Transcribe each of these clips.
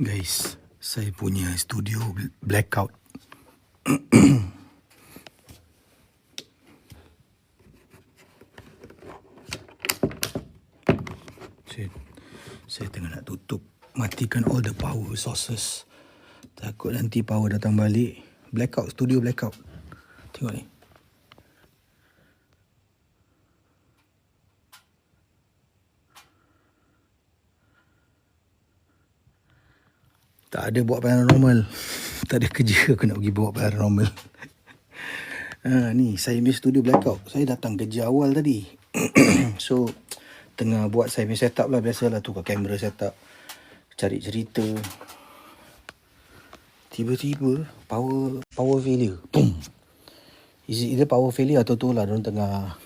Guys, saya punya studio blackout. saya tengah nak tutup, matikan all the power sources. Takut nanti power datang balik. Blackout, studio blackout. Tengok ni. Tak ada buat paranormal. Tak ada kerja aku nak pergi buat paranormal. Ni saya punya studio blackout. Saya datang kerja awal tadi. So tengah buat saya punya setup lah. Biasalah tukar kamera setup, cari cerita. Tiba-tiba power failure. Boom. Is it either power failure atau tu lah diorang tengah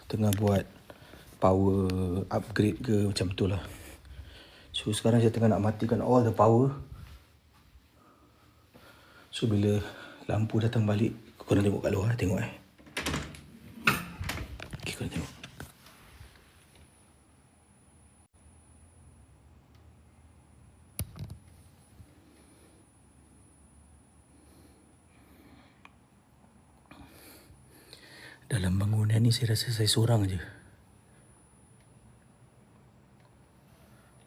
tengah buat power upgrade ke macam tu lah. So sekarang saya tengah nak matikan all the power. So bila lampu datang balik, korang tengok kat luar, tengok Okay, korang tengok. Dalam bangunan ni saya rasa saya seorang je.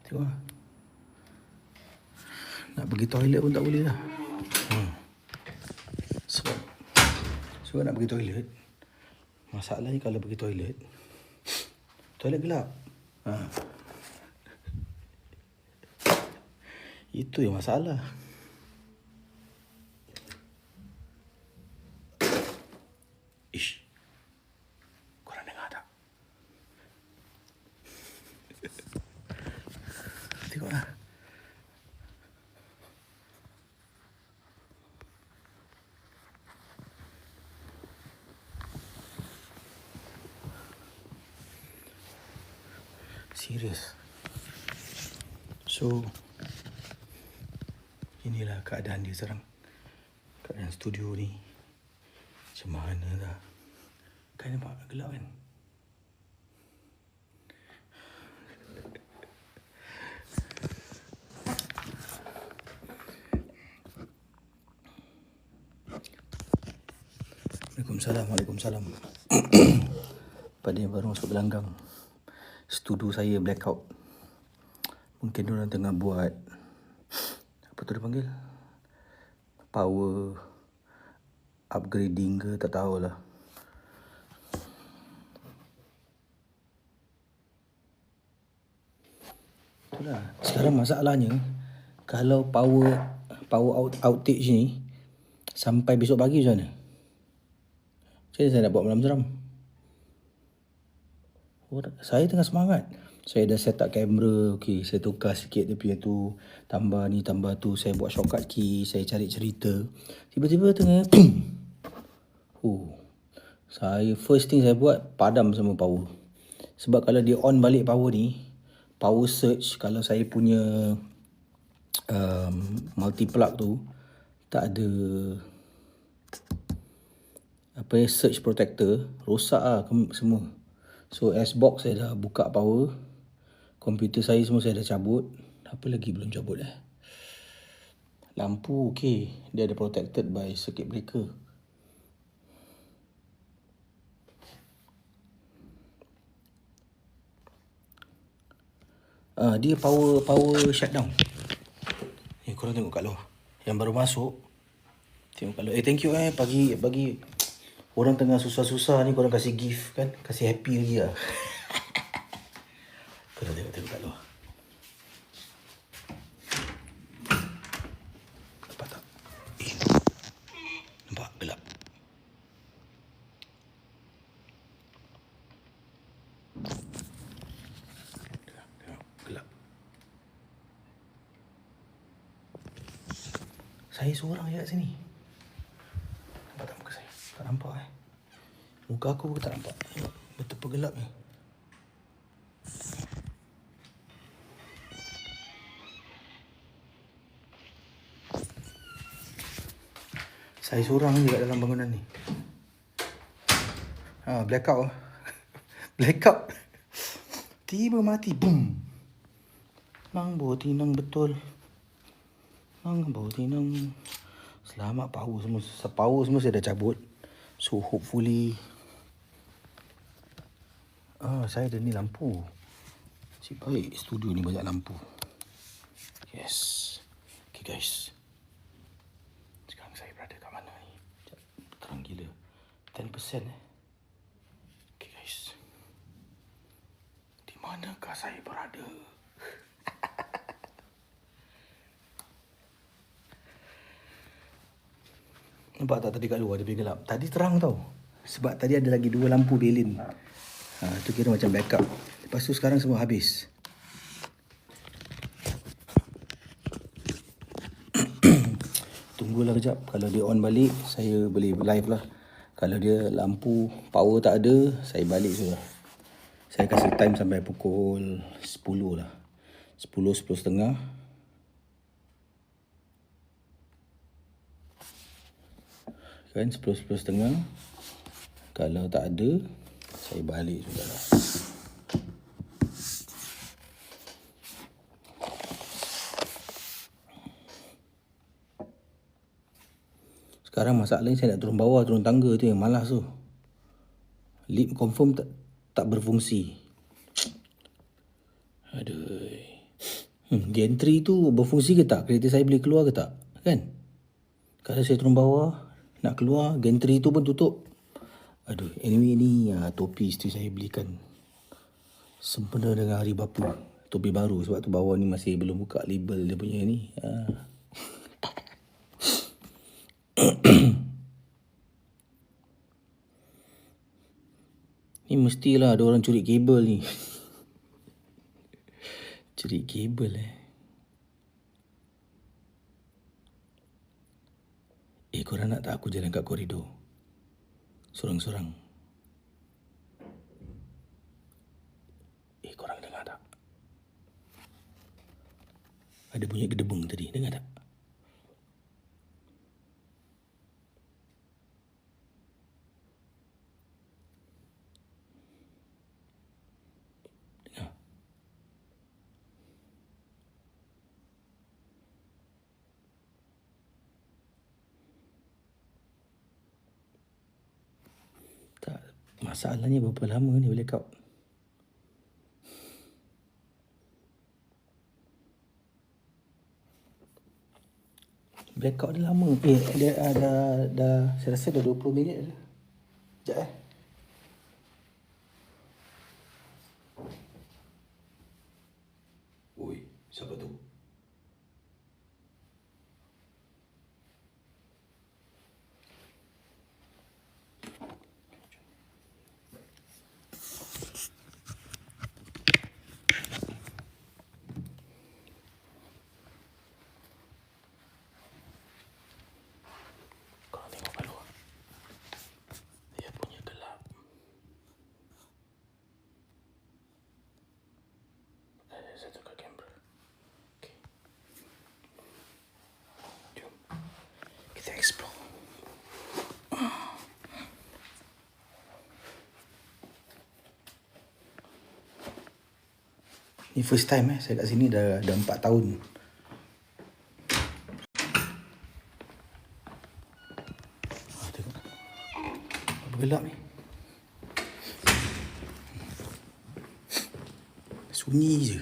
Tengok lah. Nak pergi toilet pun tak boleh lah. Sebab nak pergi toilet, masalahnya kalau pergi toilet gelap. Itu yang masalah. Ish. Korang dengar tak? Tengoklah. Serius. So inilah keadaan dia sekarang. Keadaan studio ni macam mana dah. Kan nampak gelap kan? Waalaikumsalam. Pada yang baru masuk gelanggang, studio saya blackout. Mungkin diorang tengah buat apa tu dia panggil, power upgrading ke, tak tahulah. Itulah. Sekarang masalahnya, kalau power outage ni sampai besok pagi macam mana? Macam mana saya nak buat malam seram? Saya tengah semangat. Saya dah set up kamera. Okay, saya tukar sikit dia punya tu. Tambah ni, tambah tu. Saya buat shortcut key. Saya cari cerita. Tiba-tiba tengah saya first thing saya buat, padam semua power. Sebab kalau dia on balik power ni, power surge, kalau saya punya multi plug tu tak ada surge protector, rosak lah semua. So S-box saya dah buka power. Komputer saya semua saya dah cabut. Apa lagi belum cabut Lampu okay, dia ada protected by circuit breaker. Dia power shutdown. Korang tengok kat luar. Yang baru masuk, tengok kat luar. Thank you bagi orang tengah susah-susah ni, korang kasih gift kan, kasih happy lagi lah. Korang tengok kat luar. Nampak tak? Nampak gelap. Gelap. Saya seorang je kat sini. Nampak tak muka saya? Tak nampak Muka aku pun tak nampak. Betul gelap ni. Saya seorang je kat dalam bangunan ni. Blackout. Blackout. Tiba mati. Boom. Mang bau tinang betul. Mang bau tinang. Selamat power semua. Power semua saya dah cabut. So hopefully saya ada ni lampu. Si baik studio ni banyak lampu. Yes. Okay guys. Sekarang saya berada kat mana ni? Terang gila. 10% Okay guys. Di manakah saya berada? Nampak tak tadi kat luar dia gelap? Tadi terang tau. Sebab tadi ada lagi 2 lampu belin. Tu kira macam backup. Lepas tu sekarang semua habis. Tunggulah kejap. Kalau dia on balik, saya boleh live lah. Kalau dia lampu power tak ada, saya balik sudah. Saya kasih time sampai pukul 10 lah. 10, 10.30. Kan 10, 10.30. Kalau tak ada, saya balik sudah lah. Sekarang masalahnya saya nak turun bawah, turun tangga tu yang malas tu. Lift confirm tak berfungsi. Aduh. Gantry tu berfungsi ke tak? Kereta saya boleh keluar ke tak? Kan? Kalau saya turun bawah, nak keluar, gantry tu pun tutup. Aduh, anyway ni topi isteri saya belikan. Sempena dengan hari bapa. Topi baru sebab tu bawah ni masih belum buka label dia punya ni. Ni mestilah ada orang curi kabel ni. Curi kabel korang nak tak aku jalan kat koridor? Sorang-sorang. Korang dengar tak? Ada bunyi gedebung tadi, dengar tak? Dengar. Tak, masalahnya berapa lama ni blackout? Blackout dah lama. Dia dah saya rasa dah 20 minit dah. Sekejap Oi, siapa tu? Korang tengok kat luar. Dia punya gelap. Saya tukar kamera. Okay. Jom. Kita explore. Ni first time saya kat sini dah 4 tahun. Tengok. Apa gelap ni? Sunyi je.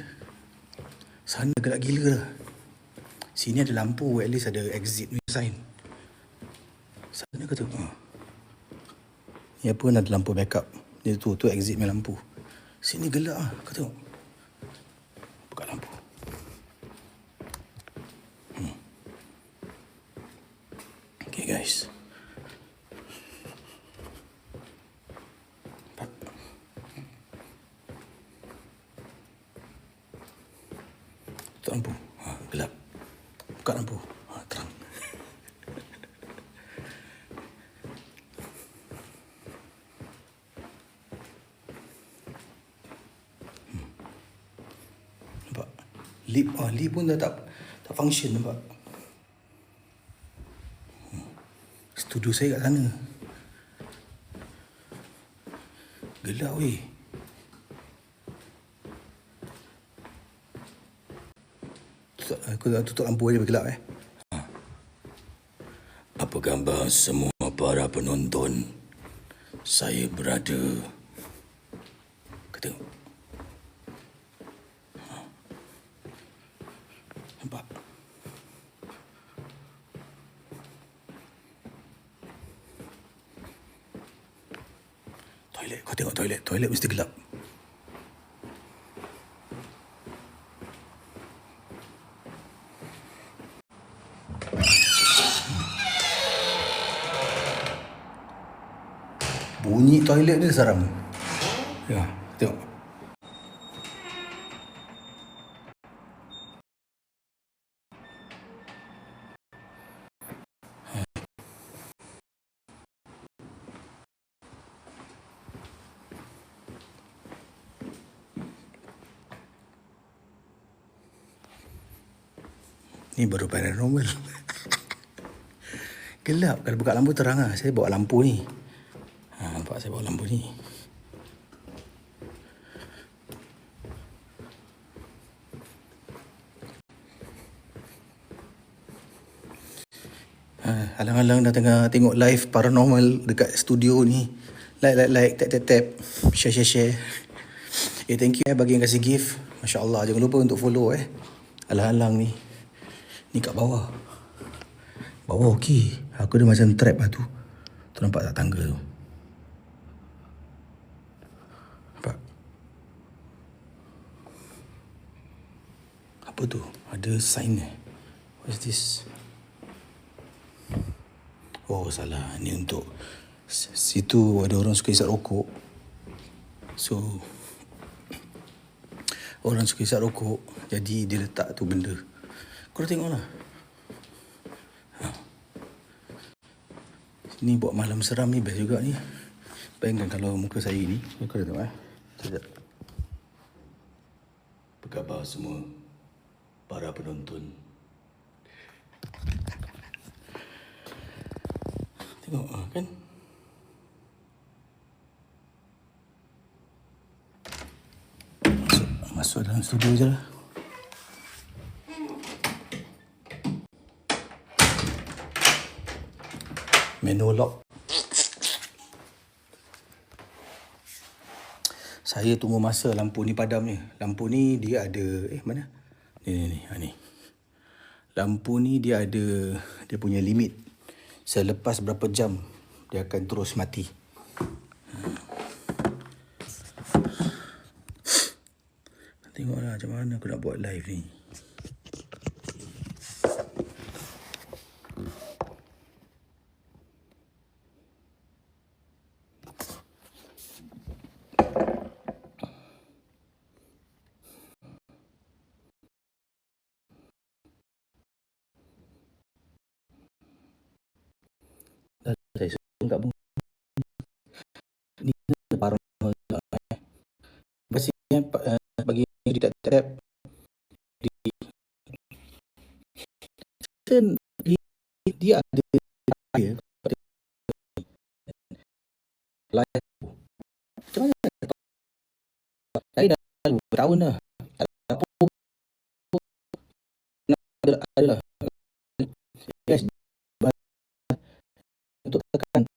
Sana gelap gila lah. Sini ada lampu, at least ada exit ni sign. Sana kata ni apa pun ada lampu backup. Dia tu exit ni lampu. Sini gelap lah, kau tengok. Buka lampu. Okay guys. Tutup lampu. Gelap. Buka lampu. Terang. Nampak? Lip pun dah tak function, nampak? Studio saya kat sana. Gelap weh. Aku tutup lampu aja bergelap Apa khabar semua para penonton? Saya berada. Kau tengok. Nampak? Toilet, kau tengok toilet. Toilet mesti gelap. Bunyi toilet dia seram. Ya, tengok. Ni baru paranormal. Gelap. Kalau buka lampu terang lah. Saya bawa lampu ni. Nampak saya bawa lampu ni. Alang-alang dah tengah tengok live paranormal dekat studio ni. Like, tap. Share. Thank you bagi yang kasih gift. Masya Allah. Jangan lupa untuk follow Alang-alang ni. Ni kat bawah. Bawah okey. Aku ada macam trap lah tu. Tu nampak tak tangga tu? Nampak? Apa tu? Ada sign What's this? Oh salah. Ni untuk situ ada orang suka isap rokok. So orang suka isap rokok. Jadi dia letak tu benda. Korang tengok lah. Ni buat malam seram ni best juga ni. Bayangkan kalau muka saya ni. Korang tengok Sekejap. Apa khabar semua para penonton? Tengok kan? Masuk dalam studio je lah. Menu lock. Saya tunggu masa lampu ni padam ni. Lampu ni dia ada mana? Ni. Lampu ni dia ada dia punya limit. Selepas berapa jam dia akan terus mati. Tengoklah macam mana aku nak buat live ni. Saya susun kat bunga. Ni paranormal juga Pastinya bagi yang tidak tap dia ada live. Macam mana? Saya dah bertahun dah. Adalah yes. Untuk tekan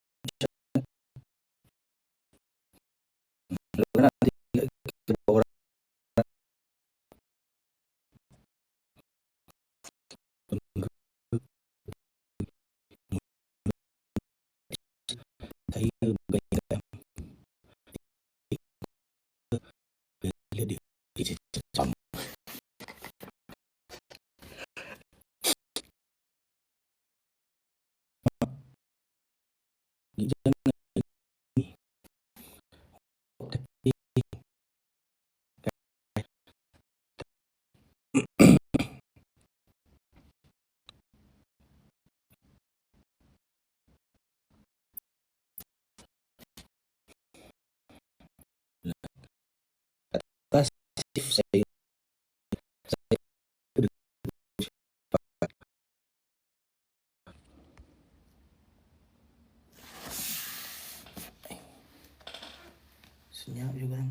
nanti orang saya bukan bila dia sama pasif saya senyap juga kan.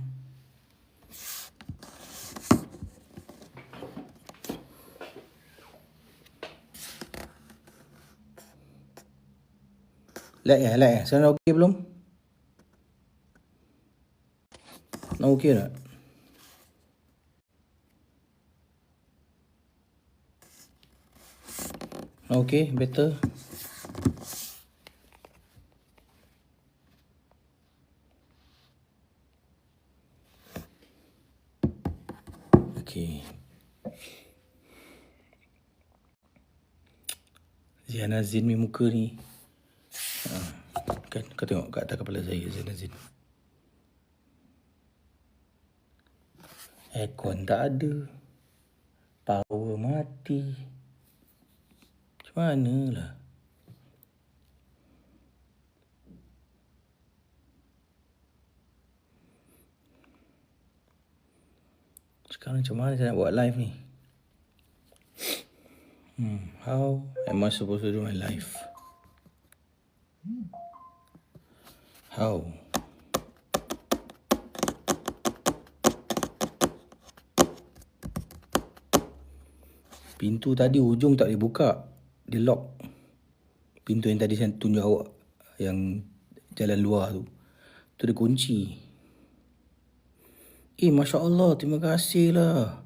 Lag. Sekarang dah okey belum? Nak okey tak? Nak okey? Better? Okey. Zainazin ni muka ni. Kan kau tengok kat atas kepala saya Zainazin. Aircon tak ada. Power mati. Macam mana lah? Sekarang macam mana saya nak buat live ni? How am I supposed to do my life? How? Pintu tadi ujung tak boleh buka. Dia lock. Pintu yang tadi saya tunjuk awak, yang jalan luar tu, tu dia kunci. Masya Allah, terima kasih lah.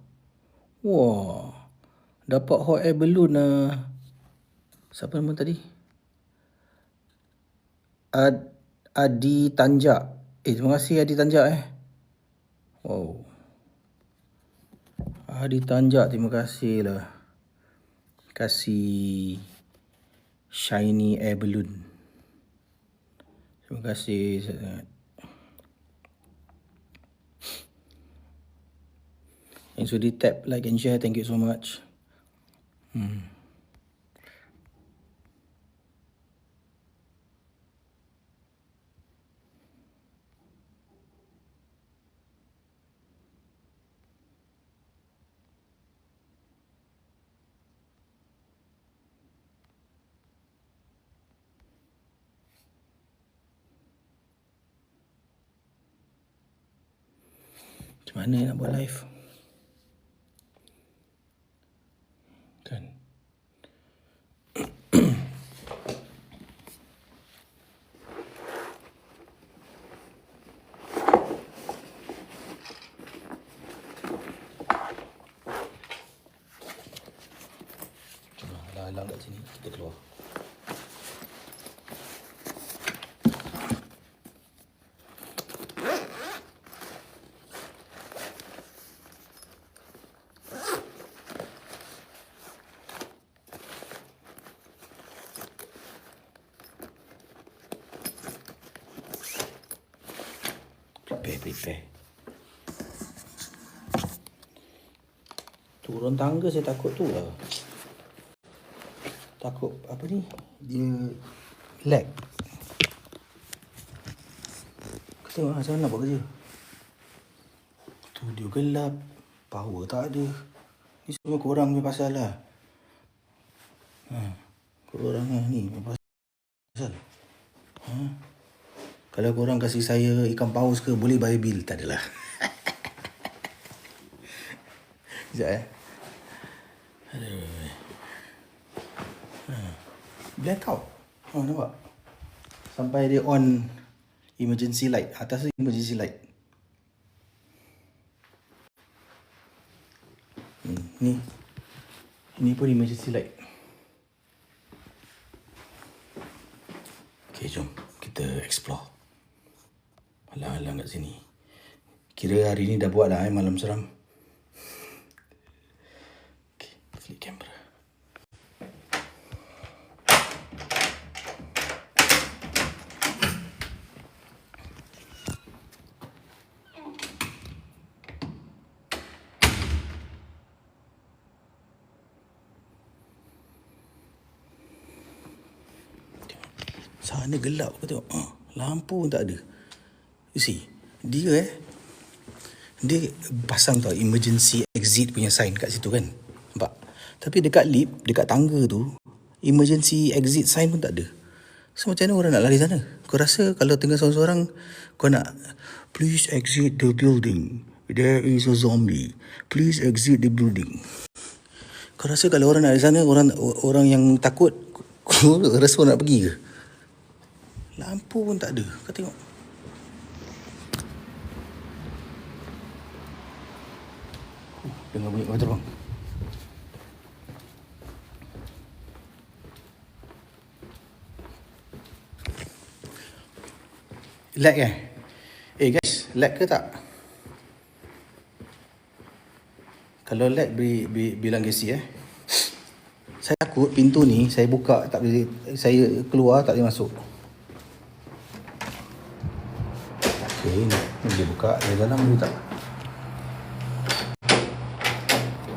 Wah, dapat hot air balloon lah. Siapa nama tadi? Adi Tanjak. Terima kasih Adi Tanjak Wow. Adi Tanjak, terima kasih lah. Kasih shiny air balloon. Terima kasih sangat. Yang sudah tap like and share, thank you so much. Macam mana nak buat live? Kan? Cuma halang kat sini, kita keluar. Prepare. Turun tangga saya takut tu lah. Takut apa ni? Dia lag. Kau tengok macam mana nak buat kerja. Studio gelap. Power tak ada. Ni semua korang punya pasal lah. Korang ni pasal. Kalau korang kasih saya ikan paus ke, boleh bayar bil. Tak adalah. Sekejap Blackout. Nampak? Sampai dia on emergency light. Atas tu emergency light. Ini pun emergency light. Okay, jom kita explore. Halang-halang kat sini. Kira hari ni dah buat dah malam seram. Okay, flip camera. Sana gelap kau tengok. Lampu pun tak ada. You see, dia pasang tau emergency exit punya sign kat situ kan. Nampak? Tapi dekat lift, dekat tangga tu, emergency exit sign pun tak ada. So macam mana orang nak lari sana? Kau rasa kalau tengah seorang-seorang, kau nak, please exit the building. There is a zombie. Please exit the building. Kau rasa kalau orang nak lari sana, orang yang takut, kau rasa orang nak pergi ke? Lampu pun tak ada. Kau tengok. Dengar bunyi kapal terbang. Lag guys, lag ke tak? Kalau lag bilang Casey Saya takut pintu ni saya buka tak boleh, saya keluar tak boleh masuk. Okey, ni boleh buka dari dalam boleh tak?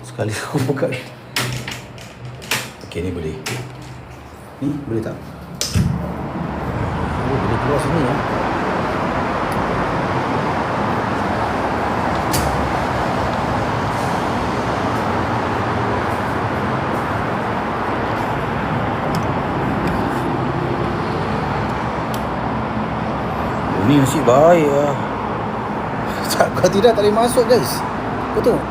Sekali aku buka. Okey, ni boleh. Ni boleh tak? Oh, boleh keluar sini ya. Ni nasib baik lah. Kalau tidak tak boleh masuk guys. Kau tengok.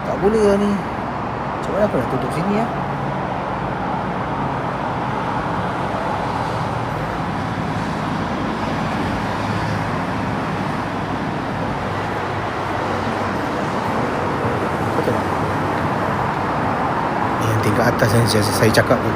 Tak boleh lah ni. Macam mana aku nak tutup sini ya? Kau tengok. Yang tingkat atas yang saya cakap tu.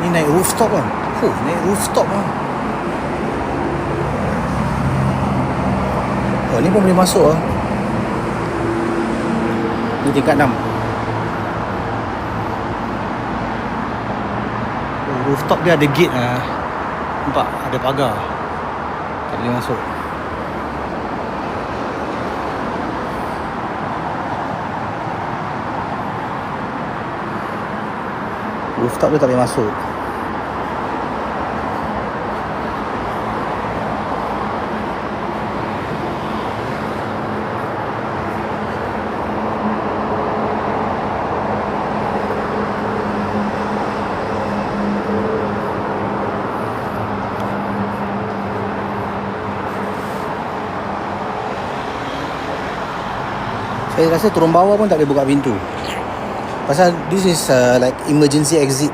Ni naik rooftop kan? Naik rooftop lah. Oh, ni pun boleh masuk lah. Ni tingkat 6. Oh, rooftop dia ada gate lah. Nampak? Ada pagar. Tak boleh masuk. Rooftop dia tak boleh masuk. Saya rasa turun bawah pun tak boleh buka pintu. Pasal this is like emergency exit.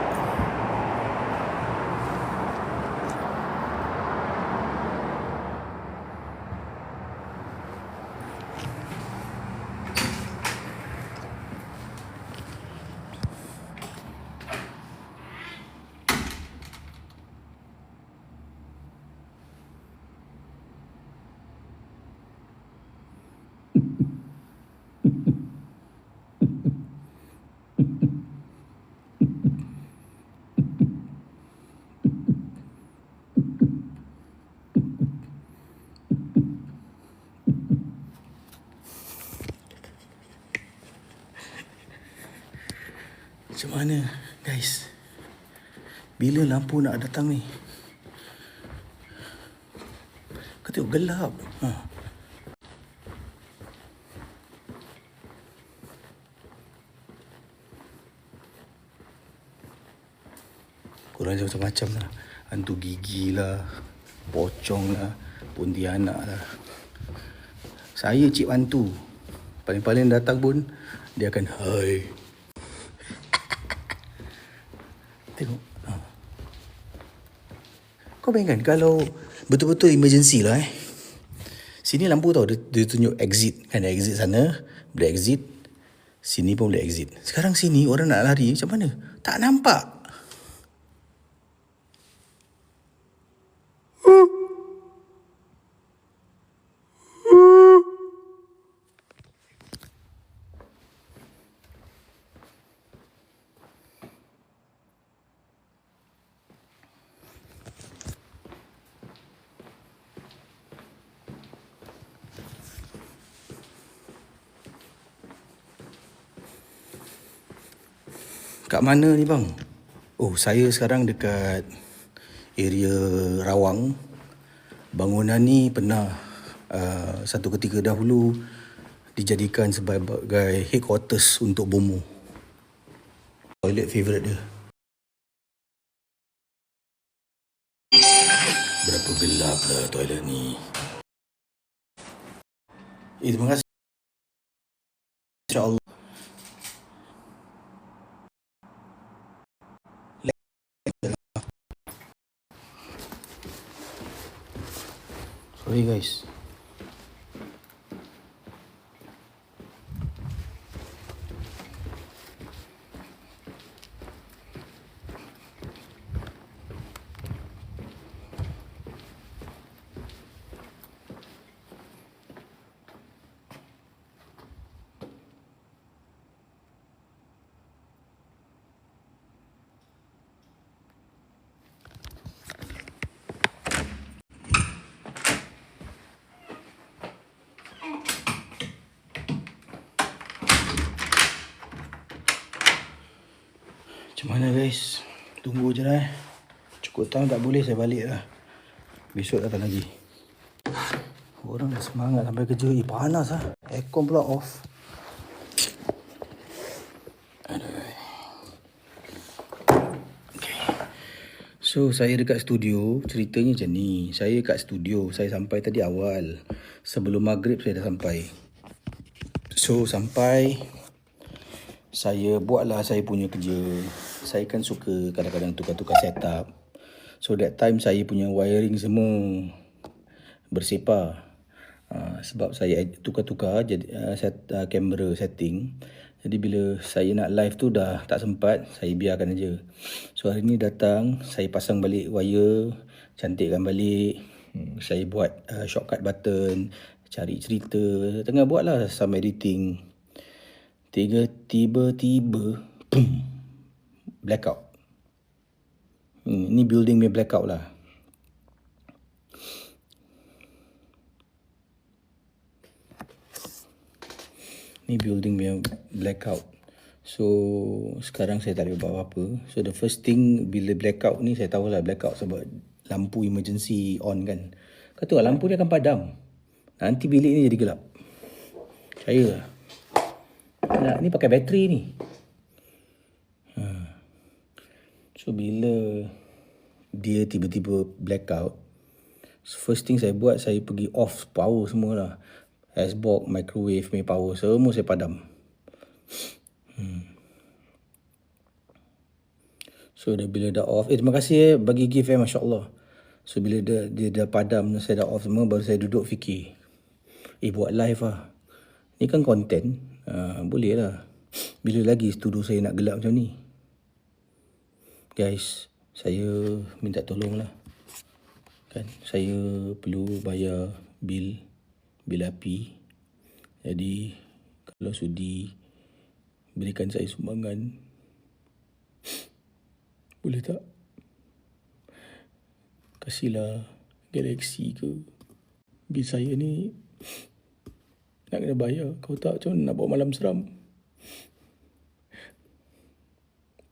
Macam mana guys? Bila lampu nak datang ni? Kau tengok gelap. Korang macam-macam lah. Hantu gigi lah, pocong lah, pontianak lah. Saya cik hantu. Paling-paling datang pun dia akan hai. Tengok. Kau bayangkan kalau betul-betul emergency lah Sini lampu tau, dia tunjuk exit. Kan exit sana, boleh exit. Sini pun boleh exit. Sekarang sini orang nak lari macam mana? Tak nampak. Kat mana ni bang? Oh, saya sekarang dekat area Rawang. Bangunan ni pernah satu ketika dahulu dijadikan sebagai headquarters untuk BOMO. Toilet favourite dia. Berapa gelap lah toilet ni. Terima kasih. InsyaAllah. Sorry guys. Macam mana guys? Tunggu je lah. Cukup tahun tak boleh, saya balik lah. Besok datang lagi. Orang dah semangat sampai kerja. Panas lah. Aircon pula off. Aduh. Okay. So saya dekat studio. Ceritanya macam ni. Saya kat studio. Saya sampai tadi awal. Sebelum maghrib saya dah sampai. So sampai, saya buatlah saya punya kerja. Saya kan suka kadang-kadang tukar-tukar setup. So that time saya punya wiring semua bersepar. Sebab saya tukar-tukar jadi kamera setting. Jadi bila saya nak live tu dah tak sempat, saya biarkan aja. So hari ni datang, saya pasang balik wire, cantikkan balik. Saya buat shortcut button, cari cerita, tengah buat lah some editing. Tiba-tiba boom, blackout. Ni building punya blackout lah. Ni building punya blackout. So sekarang saya tak boleh buat apa-apa. So the first thing bila blackout ni, saya tahulah blackout sebab lampu emergency on kan. Kau tengok lampu dia akan padam. Nanti bilik ni jadi gelap. Percaya lah. Nah, ni pakai bateri ni. So bila dia tiba-tiba blackout, first thing saya buat, saya pergi off power semua lah. Icebox, microwave, punya power, semua saya padam. So bila dah off, terima kasih bagi gift Masya Allah. So bila dia dah padam, saya dah off semua, baru saya duduk fikir, buat live lah. Ni kan konten, boleh lah. Bila lagi studio saya nak gelap macam ni. Guys, saya minta tolong lah. Kan, saya perlu bayar bil api. Jadi kalau sudi berikan saya sumbangan, boleh tak? Kasihlah Galaxy ke. Bil saya ni nak kena bayar. Kau tak, macam mana nak bawa malam seram?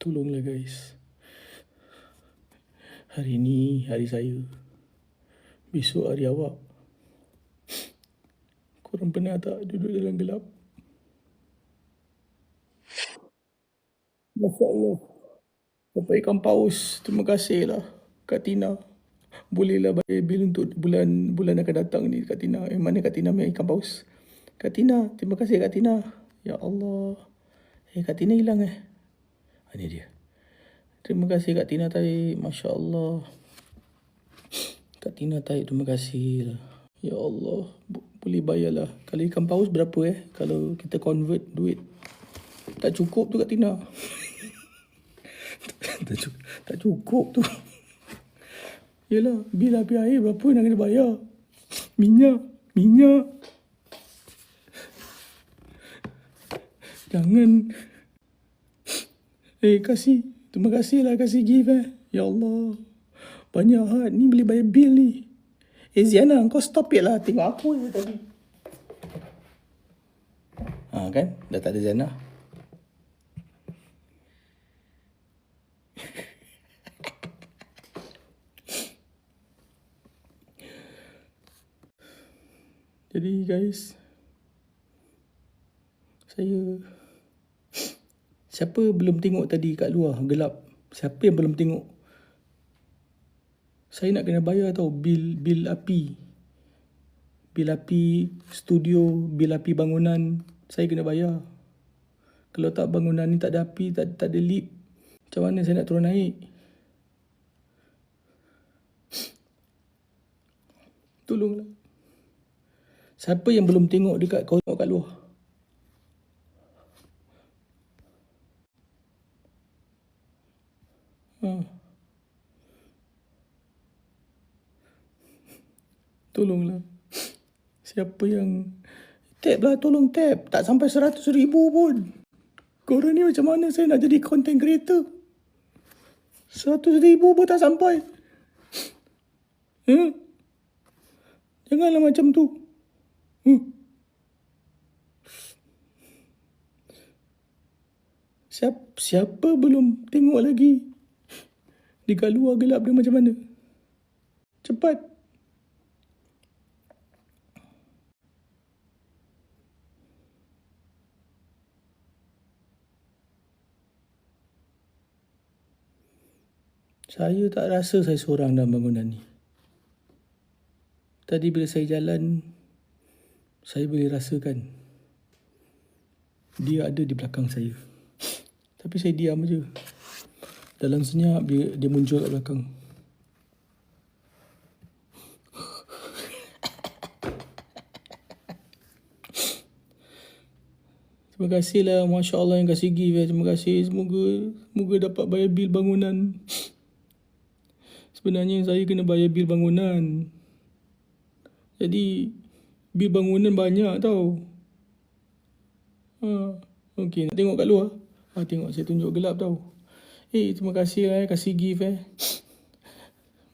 Tolonglah guys. Hari ni hari saya, besok hari awak. Korang pernah tak duduk dalam gelap? Masya Allah. Bapak ikan paus, terima kasih lah Kak Tina. Bolehlah bayar bil untuk bulan akan datang ni Kak Tina. Mana Kak Tina punya ikan paus? Kak Tina, terima kasih Kak Tina. Ya Allah. Kak Tina hilang Ini dia. Terima kasih Kak Tina tadi. Masya Allah. Kak Tina tadi, terima kasih lah. Ya Allah. Boleh bayarlah. Kalau ikan paus berapa kalau kita convert duit? Tak cukup tu Kak Tina. tak cukup tu. Yelah, bil api air berapa nak kena bayar? Minyak. Jangan. Kasih. Terima kasih lah kasih gift Ya Allah. Banyak hat. Ni boleh bayar bil ni. Ziana, kau stop it lah. Tengok aku je tadi. Kan? Dah tak ada Ziana. Jadi guys, Siapa belum tengok tadi kat luar gelap? Siapa yang belum tengok? Saya nak kena bayar tau bil api. Bil api studio, bil api bangunan. Saya kena bayar. Kalau tak bangunan ni tak ada api, tak ada lift. Macam mana saya nak turun naik? Tolonglah. Siapa yang belum tengok dekat kau tengok kat luar? Tolonglah. Siapa yang tap lah, tolong tap. Tak sampai 100,000 pun. Korang ni macam mana saya nak jadi content creator? 100,000 pun tak sampai. Janganlah macam tu. Siapa belum tengok lagi? Dekat luar gelap dia macam mana? Cepat. Saya tak rasa saya seorang dalam bangunan ni. Tadi bila saya jalan, saya boleh rasakan dia ada di belakang saya. Tapi saya diam je. Dalam senyap dia muncul kat belakang. Terima kasihlah, Masya Allah yang kasih gift. Terima kasih. Semoga dapat bayar bil bangunan. Sebenarnya saya kena bayar bil bangunan. Jadi bil bangunan banyak tau. Okey, nak tengok kat luar? Tengok saya tunjuk gelap tau. Terima kasih kasih gift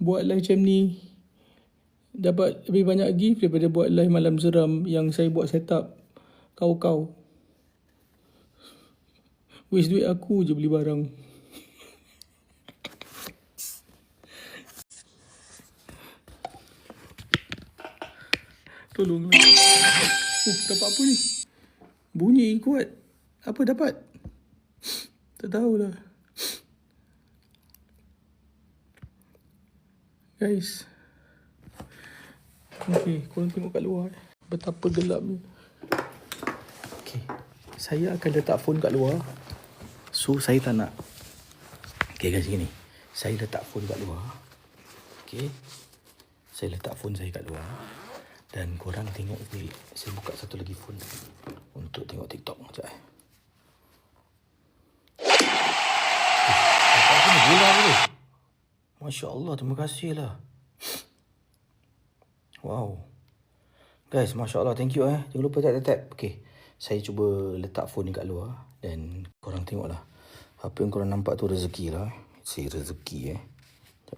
Buat live macam ni dapat lebih banyak gift daripada buat live malam seram yang saya buat setup kau. Waste duit aku je beli barang. Tolonglah. Dapat apa ni? Bunyi kuat. Apa dapat? Tak tahulah. Guys. Okey, korang tengok kat luar. Betapa gelap ni. Okey. Saya akan letak phone kat luar. So, saya tak nak. Okey guys, gini. Saya letak phone kat luar. Okey. Saya letak phone saya kat luar. Dan korang tengok ni. Saya buka satu lagi phone untuk tengok TikTok. Sekejap Apa ni bola tu? Masya Allah, terima kasih lah. Wow. Guys, Masya Allah, thank you Jangan lupa tap. Okay, saya cuba letak phone ni kat luar. Dan korang tengok lah. Apa yang korang nampak tu rezeki lah. Saya rezeki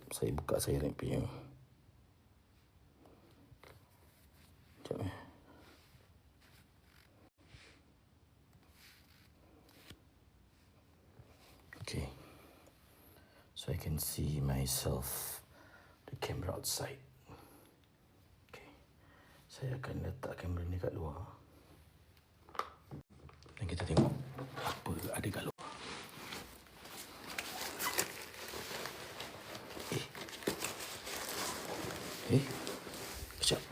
Saya buka saya punya. Okay. So I can see myself. The camera outside. Okay. Saya akan letak kamera ni kat luar. Dan kita tengok apa ada kat luar. Sekejap.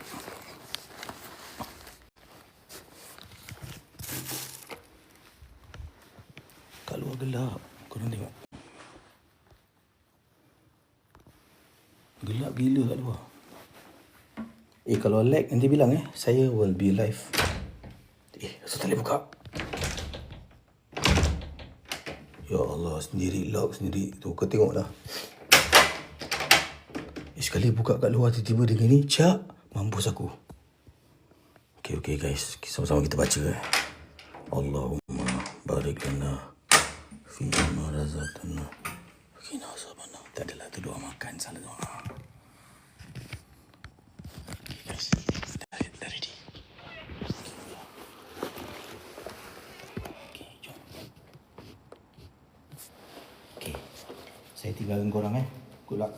Kat luar gelap. Korang tengok. Gelap gila kat luar. Kalau lag nanti bilang saya will be live. Asal tak boleh buka. Ya Allah, sendiri lock sendiri. Tu kau tengok dah. Sekali buka kat luar tiba-tiba dengan ni, mampus aku. Okay guys, sama-sama kita baca Allahumma barik lana fi ma razaqtana wa qina azabannar. Tak adalah tu doa makan, salah doa. Okay guys, dah ready. Okay, jom. Okay, saya tinggalkan korang good luck.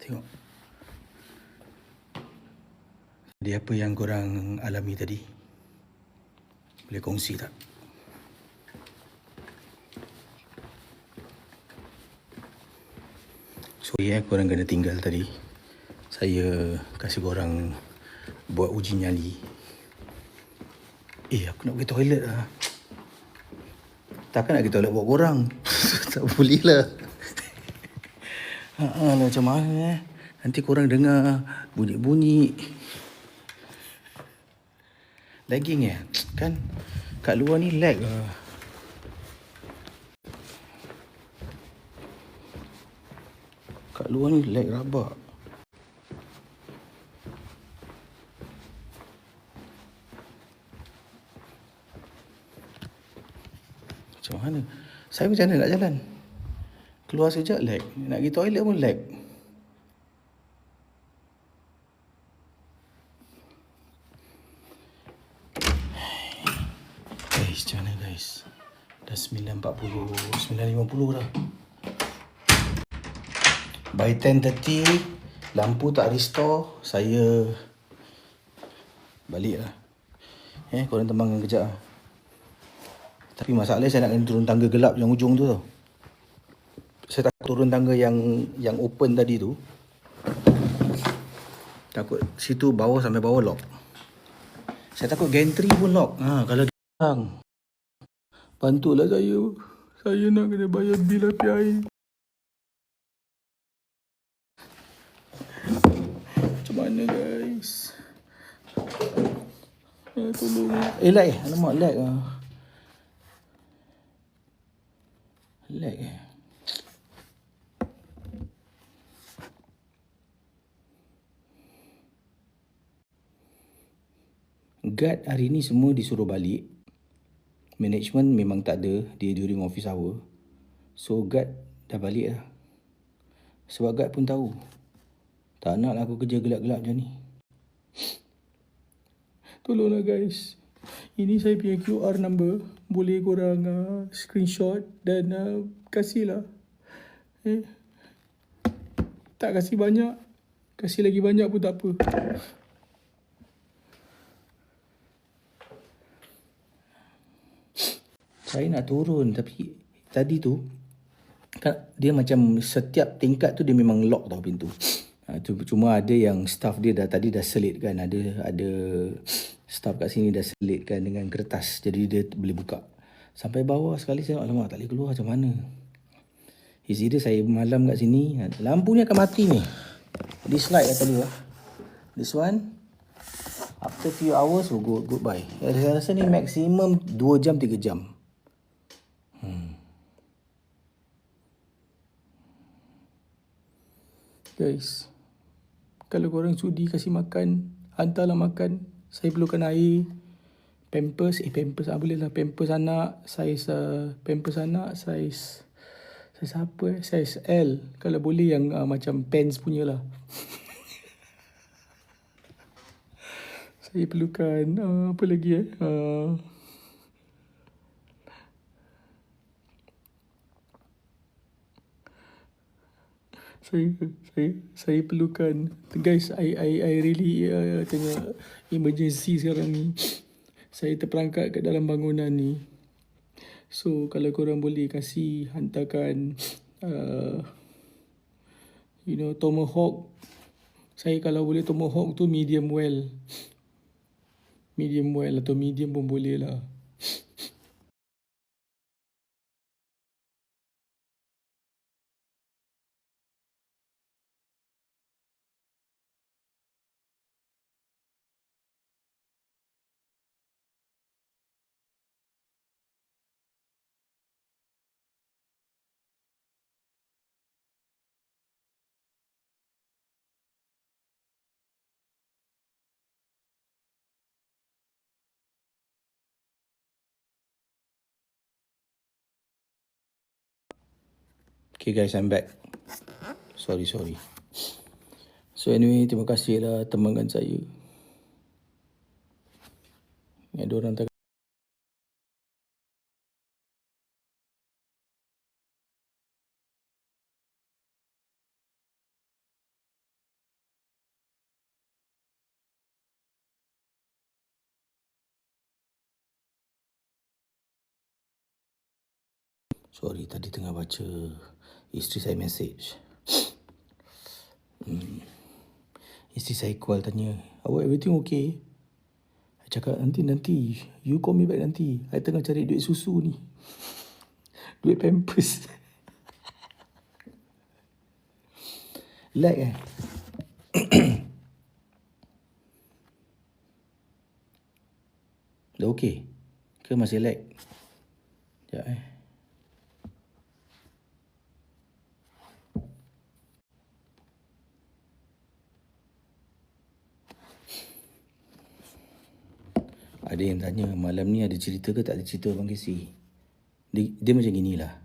Tengok. Dia apa yang korang alami tadi? Boleh kongsi tak? Sorry korang kena tinggal tadi. Saya kasih korang buat uji nyali. Aku nak pergi toilet lah. Takkan nak pergi toilet buat korang. Tak boleh lah. Macam mana nanti korang dengar bunyi-bunyi. Lagging kan? Kat luar ni lag lah. Kat luar ni lag rabak. Macam mana? Saya macam mana nak jalan? Keluar sekejap lag. Nak pergi toilet pun lag. Guys, macam mana guys? Dah 9.40, 9.50 dah. By 10.30, lampu tak restore, saya balik lah. Korang tembangkan kejap lah. Tapi masalahnya saya nak kena turun tangga gelap yang ujung tu tau. Saya takut turun tangga yang open tadi tu. Takut situ bawah sampai bawah lock. Saya takut gantry pun lock. Kalau datang, bantulah saya. Saya nak kena bayar bil api air. Macam mana guys? Tolong. Lag alamak lag lah. Lag Guard hari ni semua disuruh balik. Management memang tak ada. Dia during office hour. So guard dah balik lah. Sebab guard pun tahu tak nak lah aku kerja gelap-gelap macam ni. Tolonglah guys. Ini saya punya QR number. Boleh korang screenshot dan kasihlah. Tak kasih banyak, kasih lagi banyak pun tak apa. Saya nak turun tapi tadi tu kan dia macam setiap tingkat tu dia memang lock tau pintu. Cuma ada yang staff dia tadi dah selitkan, ada staff kat sini dah selitkan dengan kertas, jadi dia boleh buka. Sampai bawah sekali saya alamak tak boleh keluar, macam mana? Is either saya malam kat sini, lampu ni akan mati ni. This light tadi lah. This one after few hours will go goodbye. Saya rasa ni maksimum 2 jam 3 jam. Guys, kalau korang sudi kasih makan, hantarlah makan. Saya perlukan air, pampers boleh lah, pampers anak saiz pampers anak saiz apa saiz L, kalau boleh yang macam pants punya lah. Saya perlukan apa lagi saya perlukan guys, I really tengah emergency sekarang ni. Saya terperangkap kat dalam bangunan ni. So kalau korang boleh kasih hantarkan tomahawk. Saya kalau boleh tomahawk tu medium well atau medium pun boleh lah. Okay guys, I'm back. Sorry. So anyway, terima kasih lah temankan saya. Ada orang tak Sorry, tadi tengah baca isteri saya message. Isteri saya call tanya, awak everything okay? I cakap, nanti. You call me back nanti. I tengah cari duit susu ni. Duit pampers. Lag Dah okay? Ke masih lag? Sekejap Ada yang tanya, malam ni ada cerita ke tak ada cerita Abang Casey? Dia macam ginilah.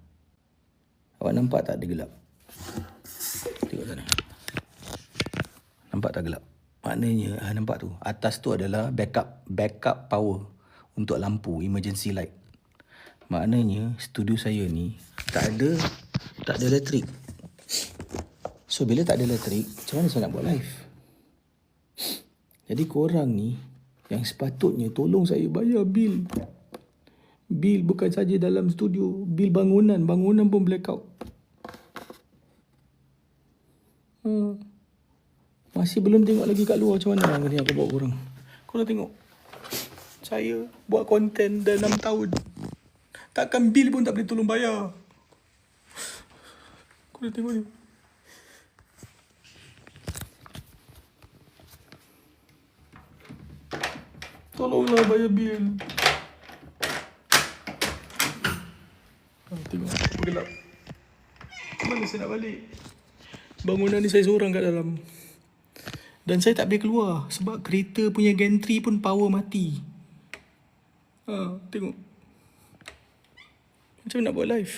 Awak nampak tak dia gelap? Tengok sana. Nampak tak gelap? Maknanya, nampak tu? Atas tu adalah backup power untuk lampu, emergency light. Maknanya, studio saya ni tak ada elektrik. So, bila tak ada elektrik, macam mana saya nak buat live? Jadi, korang ni yang sepatutnya tolong saya bayar bil. Bil bukan saja dalam studio, bil bangunan pun blackout. Masih belum tengok lagi kat luar macam mana ni aku bawa korang. Korang tengok. Saya buat konten dah 6 tahun. Takkan bil pun tak boleh tolong bayar. Korang tengok ni. Tolonglah bayar bil. Tengok bergelap. Mana saya nak balik? Bangunan ni saya seorang kat dalam. Dan saya tak boleh keluar sebab kereta punya gantry pun power mati. Tengok. Macam nak buat live?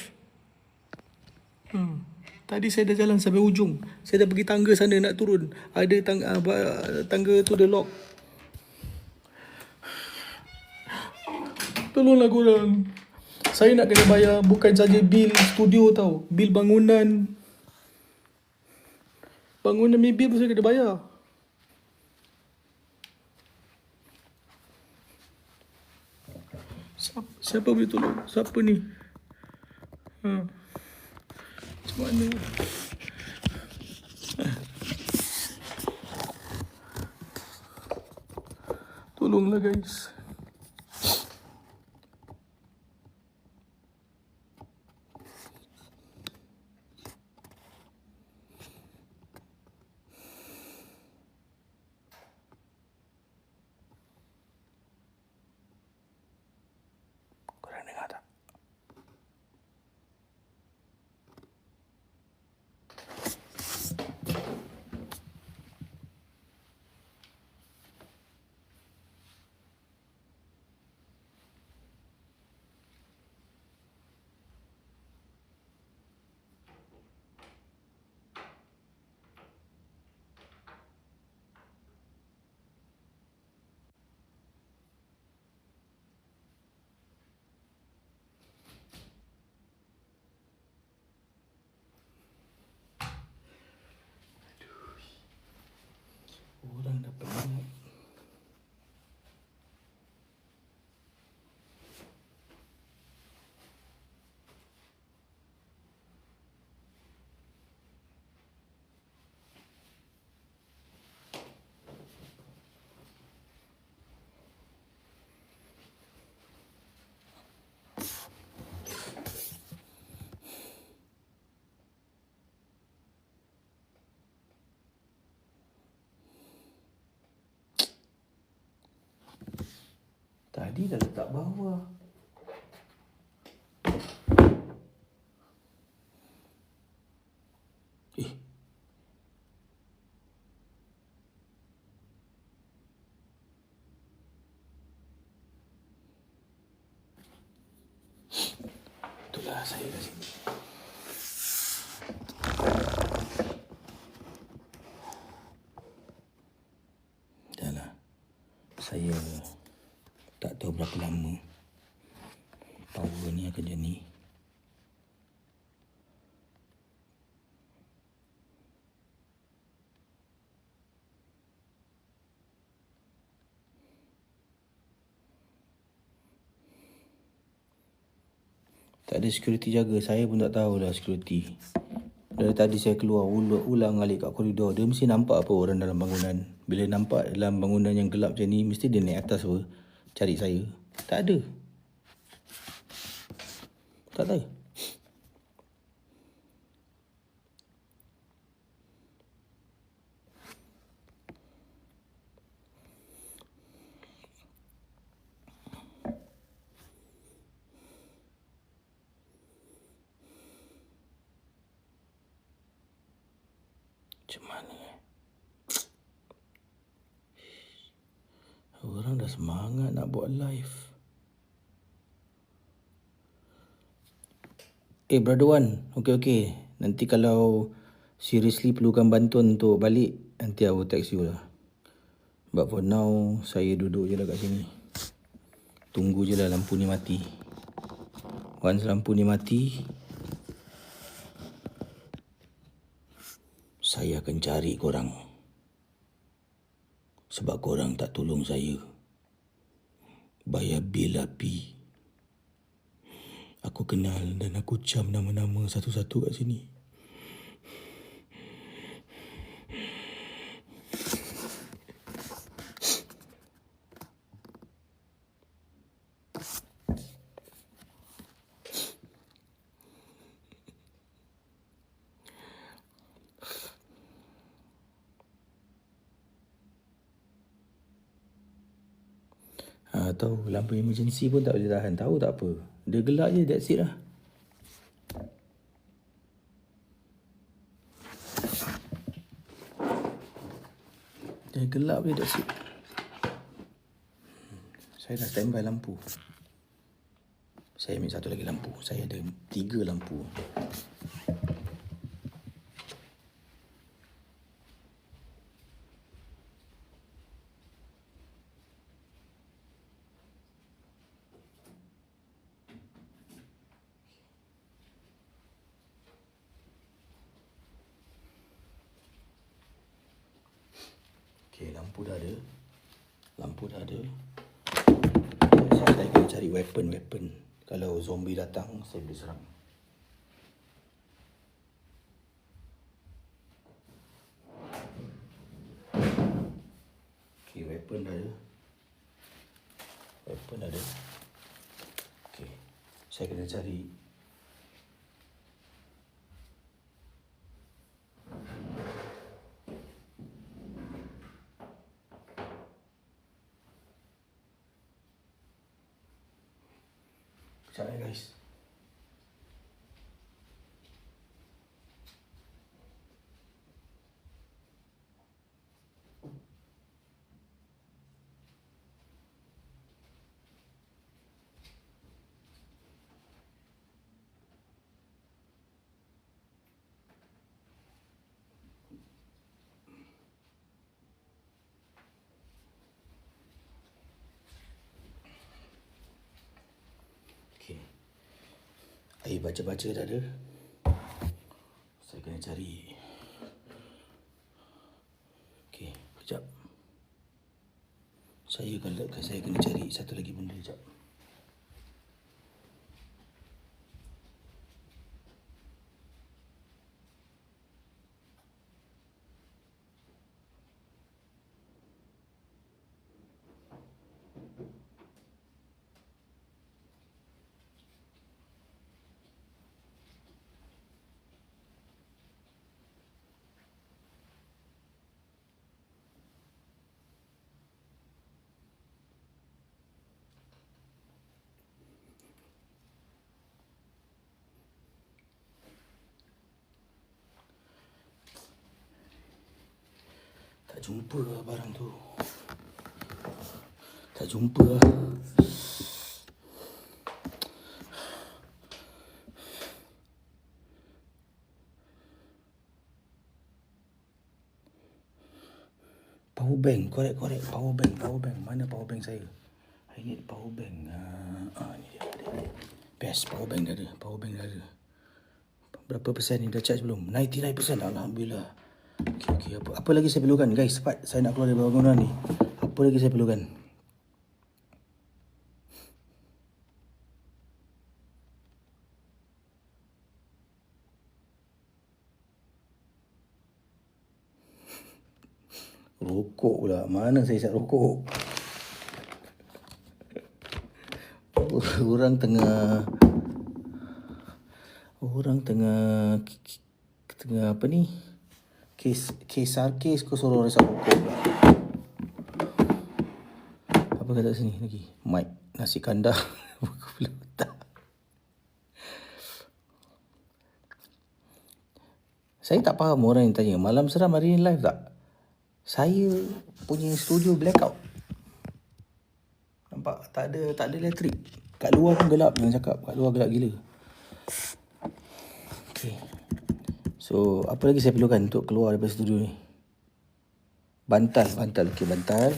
Tadi saya dah jalan sampai ujung. Saya dah pergi tangga sana nak turun. Ada tangga tu dah lock. Tolonglah korang. Saya nak kena bayar bukan saja bil studio tau. Bil bangunan. Bangunan bil pun saya kena bayar. Siapa boleh tolong? Siapa ni? Macam mana? Tolonglah guys. Korang dengar tak? Orang dah penat. Tadi dah letak bawah. Itulah saya kat sini. Dahlah. Saya tak tahu berapa lama power ni akan jadi. Tak ada security jaga. Saya pun tak tahulah security. Dari tadi saya keluar ulang alik kat koridor. Dia mesti nampak apa orang dalam bangunan. Bila nampak dalam bangunan yang gelap macam ni, mesti dia naik atas apa, cari saya. Tak ada. Tak tahu. Macam mana orang dah semangat nak buat live. Brother Wan, okay. Nanti kalau seriously perlukan bantuan untuk balik, nanti I will text you lah. But for now, saya duduk je lah kat sini. Tunggu je lah lampu ni mati. Once lampu ni mati, saya akan cari korang. Sebab korang tak tolong saya bayar bil api. Aku kenal dan aku cam nama-nama satu-satu kat sini. Tahu lampu emergency pun tak boleh tahan. Tahu tak apa. Dia gelap je, that's it lah. Dia gelap je, that's it. Saya dah standby lampu. Saya ambil satu lagi lampu. Saya ada 3 lampu. Okay, lampu dah ada. Saya kena cari weapon. Kalau zombie datang, saya boleh serang. Okay, weapon dah ada. Okay, saya kena cari. Sekejap guys. Okay, baca-baca dah ada. Saya kena cari. Okay, sekejap. Saya kena cari satu lagi benda sekejap. Tak jumpa lah barang tu. Tak jumpa lah. Power bank, correct. Power bank. Mana power bank saya? I need power bank. Ni dia. Best, power bank dah ada. Berapa persen ni? Dah charge belum? 99%. Alhamdulillah. Okay. Apa lagi saya perlukan? Guys, cepat. Saya nak keluar dari bangunan ni. Apa lagi saya perlukan? Rokok pula. Mana saya isap rokok? Orang tengah apa ni? Kes kau suruh orang isap rokok pula. Apa kata sini lagi? Mike nasi kandar. Saya tak faham orang yang tanya, Malam Seram hari ni live tak? Saya punya studio blackout. Nampak? Tak ada elektrik. Kat luar pun gelap, jangan cakap. Kat luar gelap gila. Okay. So, apa lagi saya perlukan untuk keluar daripada studio ni? Bantal. Okay, bantal.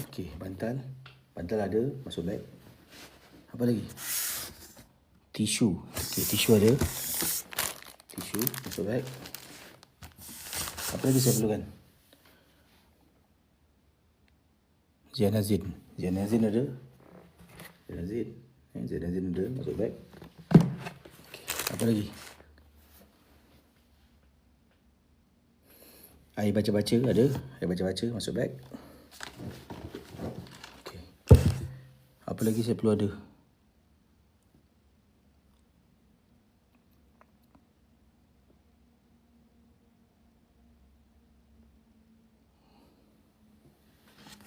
Bantal ada, masuk beg. Apa lagi? Tisu. Okay, tisu ada. Tisu, masuk beg. Apa lagi saya perlukan? Zianazin ada. Zianazin ada, masuk beg. Okay. Apa lagi? Air baca-baca ada. Masuk beg. Okay. Apa lagi saya perlu ada?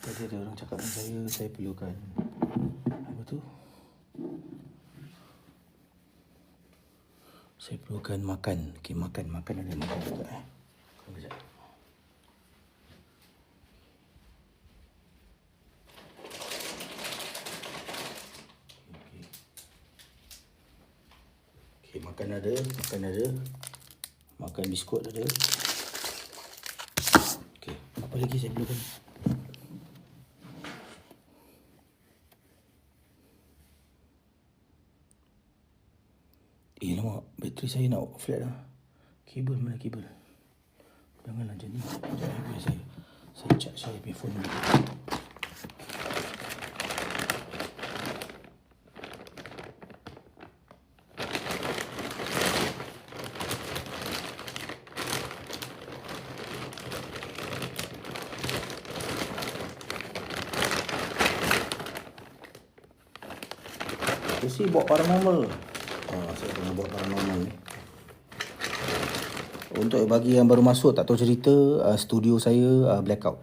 Tadi ada orang cakap dengan saya perlukan apa tu? Saya perlukan makan. Okay, makan ada makan juga Kejap. Okay, makan ada. Makan biskut ada. Okay, apa lagi saya perlukan? Lama bateri saya nak flat lah. Kabel mana kabel? Janganlah macam ni. Sekejap saya charge saya punya phone dulu. Saya buat paranormal. Saya tengah buat paranormal ni. Untuk bagi yang baru masuk tak tahu cerita, studio saya blackout.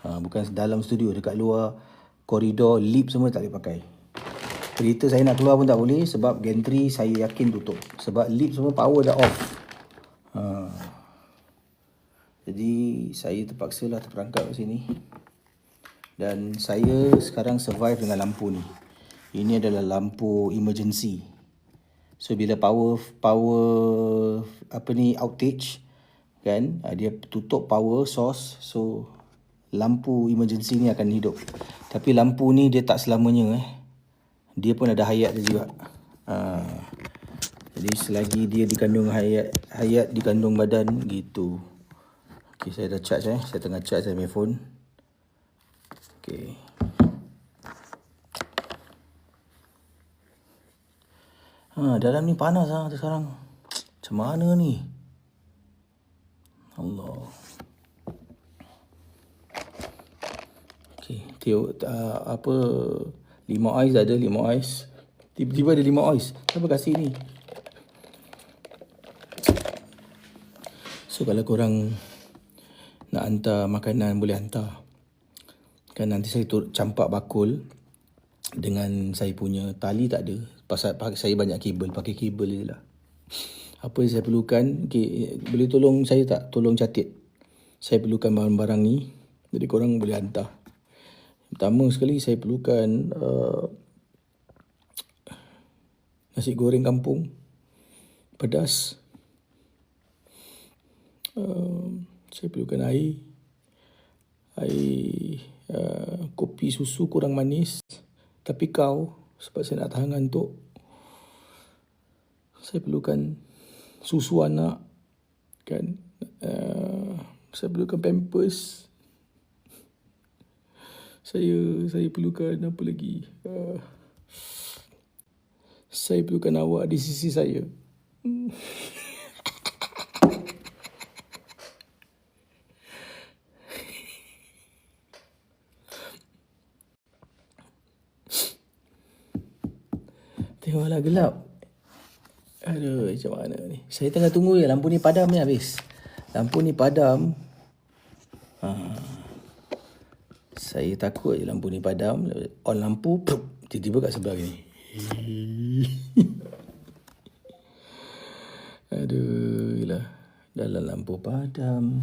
Bukan dalam studio, dekat luar koridor, lift semua tak boleh pakai. Kereta saya nak keluar pun tak boleh sebab gantry saya yakin tutup. Sebab lift semua power dah off. Jadi saya terpaksa lah terperangkap kat sini. Dan saya sekarang survive dengan lampu ni. Ini adalah lampu emergency. So bila power outage kan, dia tutup power source, so lampu emergency ni akan hidup. Tapi lampu ni dia tak selamanya dia pun ada hayat dia juga. Jadi selagi dia dikandung hayat dikandung badan gitu. Okay, saya dah charge saya tengah charge saya punya phone. Okay. Dalam ni panas sekarang. Macam mana ni? Allah. Okay, tengok 5 ais ada 5 ais. Tiba-tiba ada 5 ais. Siapa kasih ni? So kalau korang nak hantar makanan boleh hantar. Kan nanti saya campak bakul dengan saya punya tali tak ada. Pasal saya banyak kabel, pakai kabel je lah. Apa yang saya perlukan, okay, boleh tolong saya tak? Tolong catat. Saya perlukan barang-barang ni. Jadi korang boleh hantar. Pertama sekali saya perlukan nasi goreng kampung pedas. Saya perlukan air kopi susu kurang manis. Tapi sebab saya nak tahan ngantuk, saya perlukan susu anak kan. Saya perlukan pampers. Saya perlukan apa lagi? Saya perlukan awak di sisi saya. Tengoklah gelap. Aduh, macam mana ni. Saya tengah tunggu je. Lampu ni padam ni habis. Lampu ni padam. Saya takut je lampu ni padam. On lampu, tiba-tiba kat sebelah ni. Aduh, yelah. Dalam lampu padam.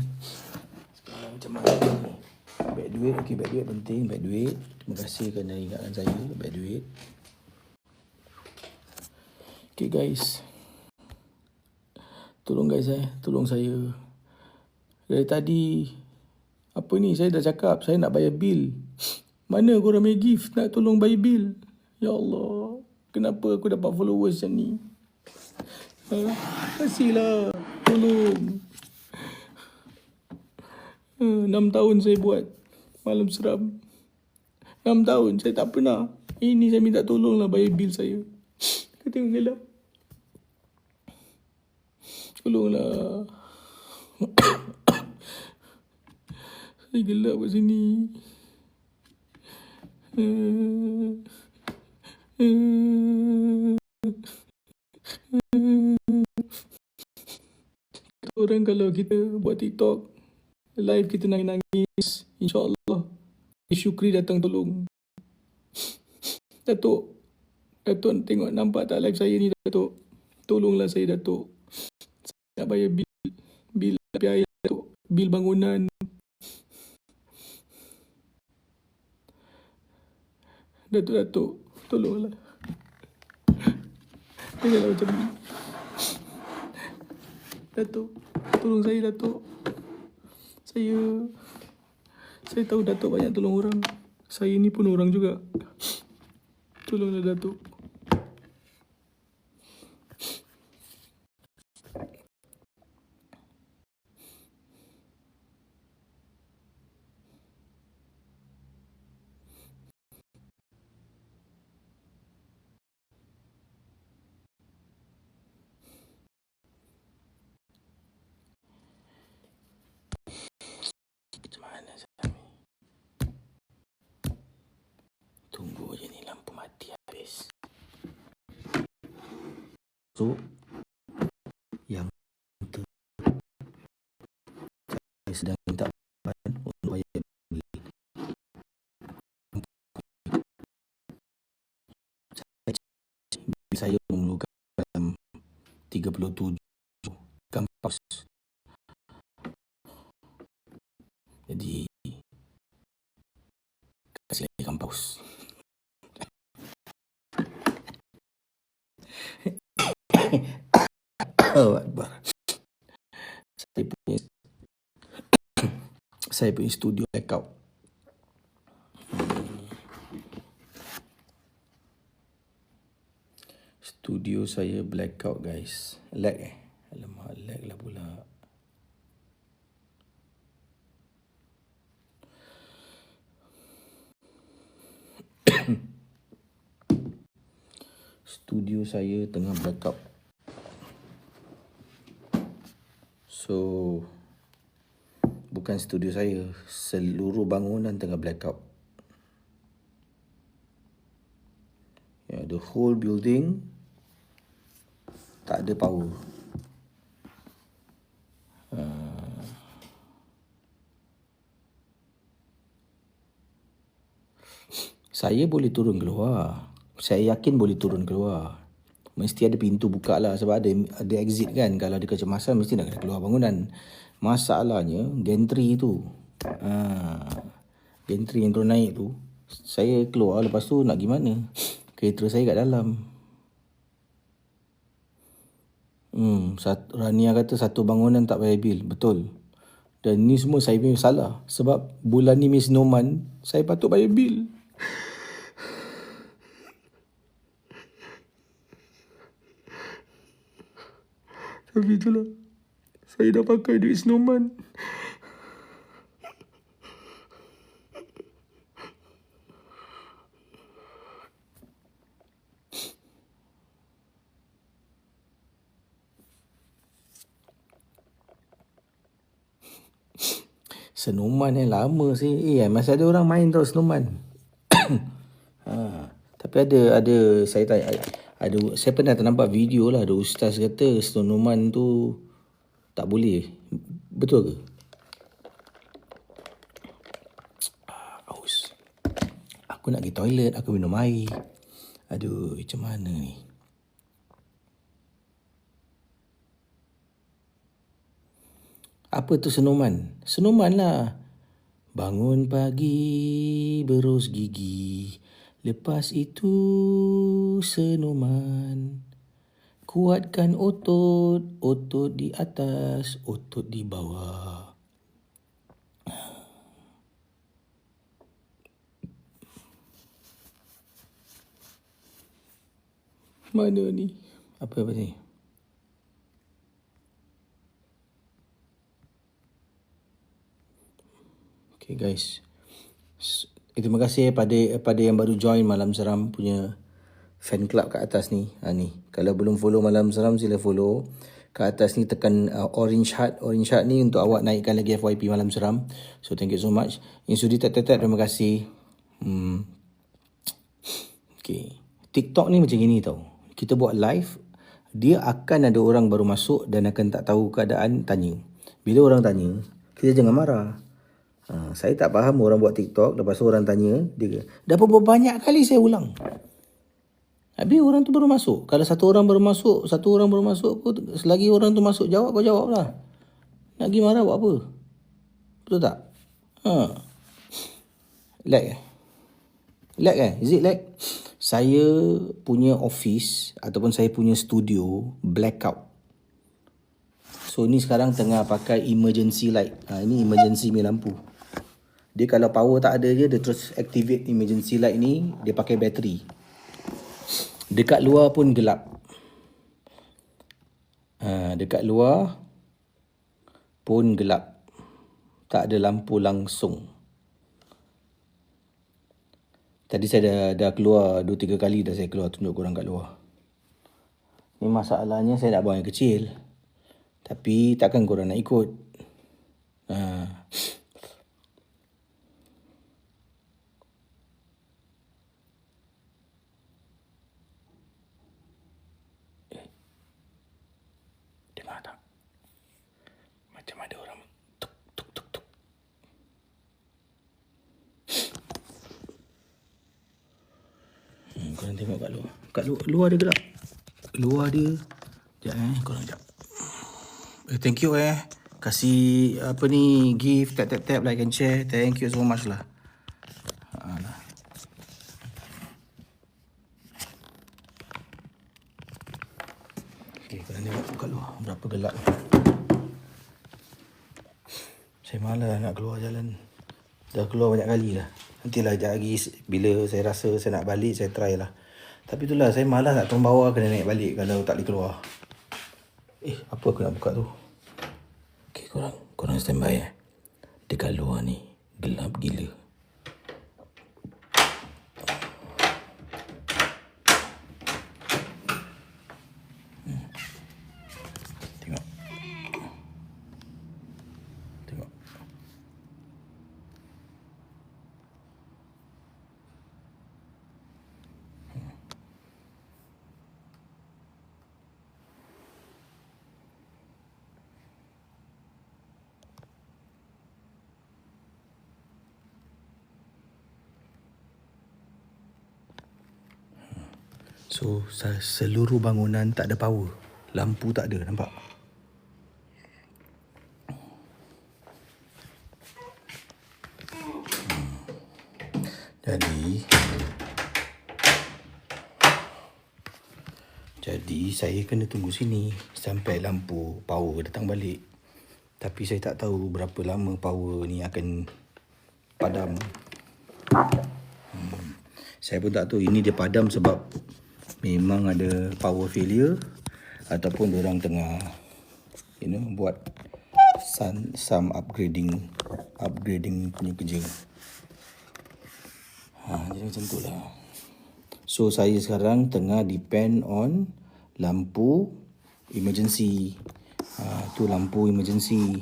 Sekarang macam mana ni? Baik duit, okey, baik duit penting. Baik duit. Terima kasih kerana ingatkan saya. Baik duit. Okay guys. Tolong guys tolong saya. Dari tadi, apa ni, saya dah cakap saya nak bayar bil. Mana korang punya gift nak tolong bayar bil? Ya Allah, kenapa aku dapat followers macam ni? Kasihlah, tolong. 6 tahun saya buat Malam Seram. 6 tahun saya tak pernah. Ini saya minta tolonglah bayar bil saya. Kau tengok gelap. Tolonglah. Saya gelap kat sini. Orang kalau kita buat TikTok live, kita nangis, InsyaAllah Syukri datang tolong. Datuk tengok, nampak tak live saya ni, Datuk? Tolonglah saya, Datuk. Saya nak bayar bil api air, Datuk. Bil bangunan. Datuk, tolonglah. Janganlah macam ni. Datuk, tolong saya, Datuk. Saya tahu Datuk banyak tolong orang. Saya ni pun orang juga. Tolonglah, Datuk. Macam mana saya ni? Tunggu je ni lampu mati habis. So, yang saya sedang minta bantuan untuk bayar bil. Bil saya memerlukan dalam 37 kampus. Jadi kasih lagi kampus. Oh, Akbar. Saya punya studio blackout. Studio saya blackout guys. Lag Alamak, lag lah pula. Studio saya tengah blackout. So, bukan studio saya, seluruh bangunan tengah blackout. Yeah, the whole building tak ada power. Saya boleh turun keluar. Saya yakin boleh turun keluar. Mesti ada pintu buka lah, sebab ada exit kan. Kalau ada kecemasan mesti nak kena keluar bangunan. Masalahnya gantry tu. Gantry yang terus naik tu, saya keluar, lepas tu nak gimana? Kereta saya kat dalam. Rania kata satu bangunan tak bayar bil. Betul. Dan ni semua saya punya salah. Sebab bulan ni Miss Noman, saya patut bayar bil. Tapi itulah, saya dah pakai duit Snowman. Snowman lama sih. Masih ada orang main tau Snowman. Tapi ada saya tanya, Saya pernah ternampak video lah, ada ustaz kata senoman tu tak boleh. Betul ke? Haus. Aku nak pergi toilet, aku minum air. Aduh, macam mana ni? Apa tu senoman? Senoman lah. Bangun pagi, berus gigi. Lepas itu senoman. Kuatkan otot, otot di atas, otot di bawah. Mana ni? Apa ni? Okay guys. Terima kasih pada yang baru join Malam Seram punya fan club kat atas ni. Ni. Kalau belum follow Malam Seram, sila follow. Kat atas ni tekan orange heart. Orange heart ni untuk awak naikkan lagi FYP Malam Seram. So thank you so much. Yang sudi tap terima kasih. Okay. TikTok ni macam gini tau. Kita buat live, dia akan ada orang baru masuk dan akan tak tahu keadaan, tanya. Bila orang tanya, kita jangan marah. Saya tak faham orang buat TikTok, lepas tu orang tanya, dia dah berapa banyak kali saya ulang. Habis orang tu baru masuk. Kalau satu orang baru masuk, selagi orang tu masuk jawab, kau jawab lah. Nak pergi marah buat apa? Betul tak? Lag eh? Lag eh? Is it lag? Saya punya office ataupun saya punya studio blackout. So ni sekarang tengah pakai emergency light. Ini emergency punya lampu. Dia kalau power tak ada je, dia terus activate emergency light ni. Dia pakai bateri. Dekat luar pun gelap. Dekat luar pun gelap. Tak ada lampu langsung. Tadi saya dah keluar 2-3 kali dah saya keluar tunjuk korang kat luar. Ni masalahnya saya nak buang yang kecil. Tapi takkan korang nak ikut. Dengar tak? Macam ada orang tuk tuk tuk tuk. Korang tengok kat luar. Kat luar dia gelap. Luar dia. Sekejap korang sekejap. Thank you kasih apa ni gift, tap like and share. Thank you so much lah. Okay, korang tengok kat luar berapa gelap. Saya malas nak keluar jalan. Dah keluar banyak kali dah. Nantilah sekejap lagi bila saya rasa saya nak balik, saya try lah. Tapi itulah saya malas nak turun bawah, kena naik balik kalau tak boleh keluar. Apa aku nak buka tu? Okay, korang standby Dekat luar ni gelap gila. Tengok. So seluruh bangunan tak ada power. Lampu tak ada, nampak? Jadi saya kena tunggu sini sampai lampu power datang balik. Tapi saya tak tahu berapa lama power ni akan padam. Saya pun tak tahu ini dia padam sebab memang ada power failure ataupun diorang tengah buat some upgrading punya kerja. Jadi macam tu lah. So saya sekarang tengah depend on lampu emergency. Tu lampu emergency.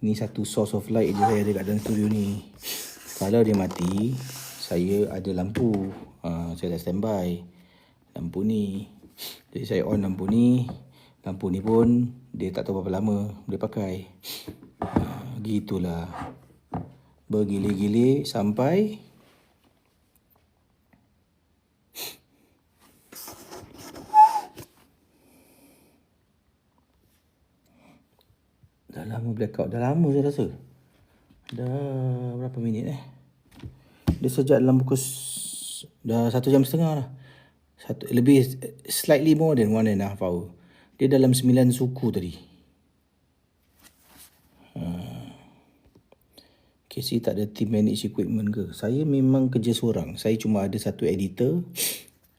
Ni satu source of light je saya ada kat dalam studio ni. Kalau dia mati, saya ada lampu. Saya dah standby. lampu ni. Jadi saya on lampu ni. Lampu ni pun dia tak tahu berapa lama boleh pakai. Gitulah. Bergilir-gilir sampai dah lama blackout. Dah lama saya rasa. Dah berapa minit Dia sejak dalam pukul dah 1 jam setengah lah. Lebih, slightly more than 1.5 hour. Dia dalam 9 suku tadi. KC tak ada team manage equipment ke? Saya memang kerja seorang. Saya cuma ada satu editor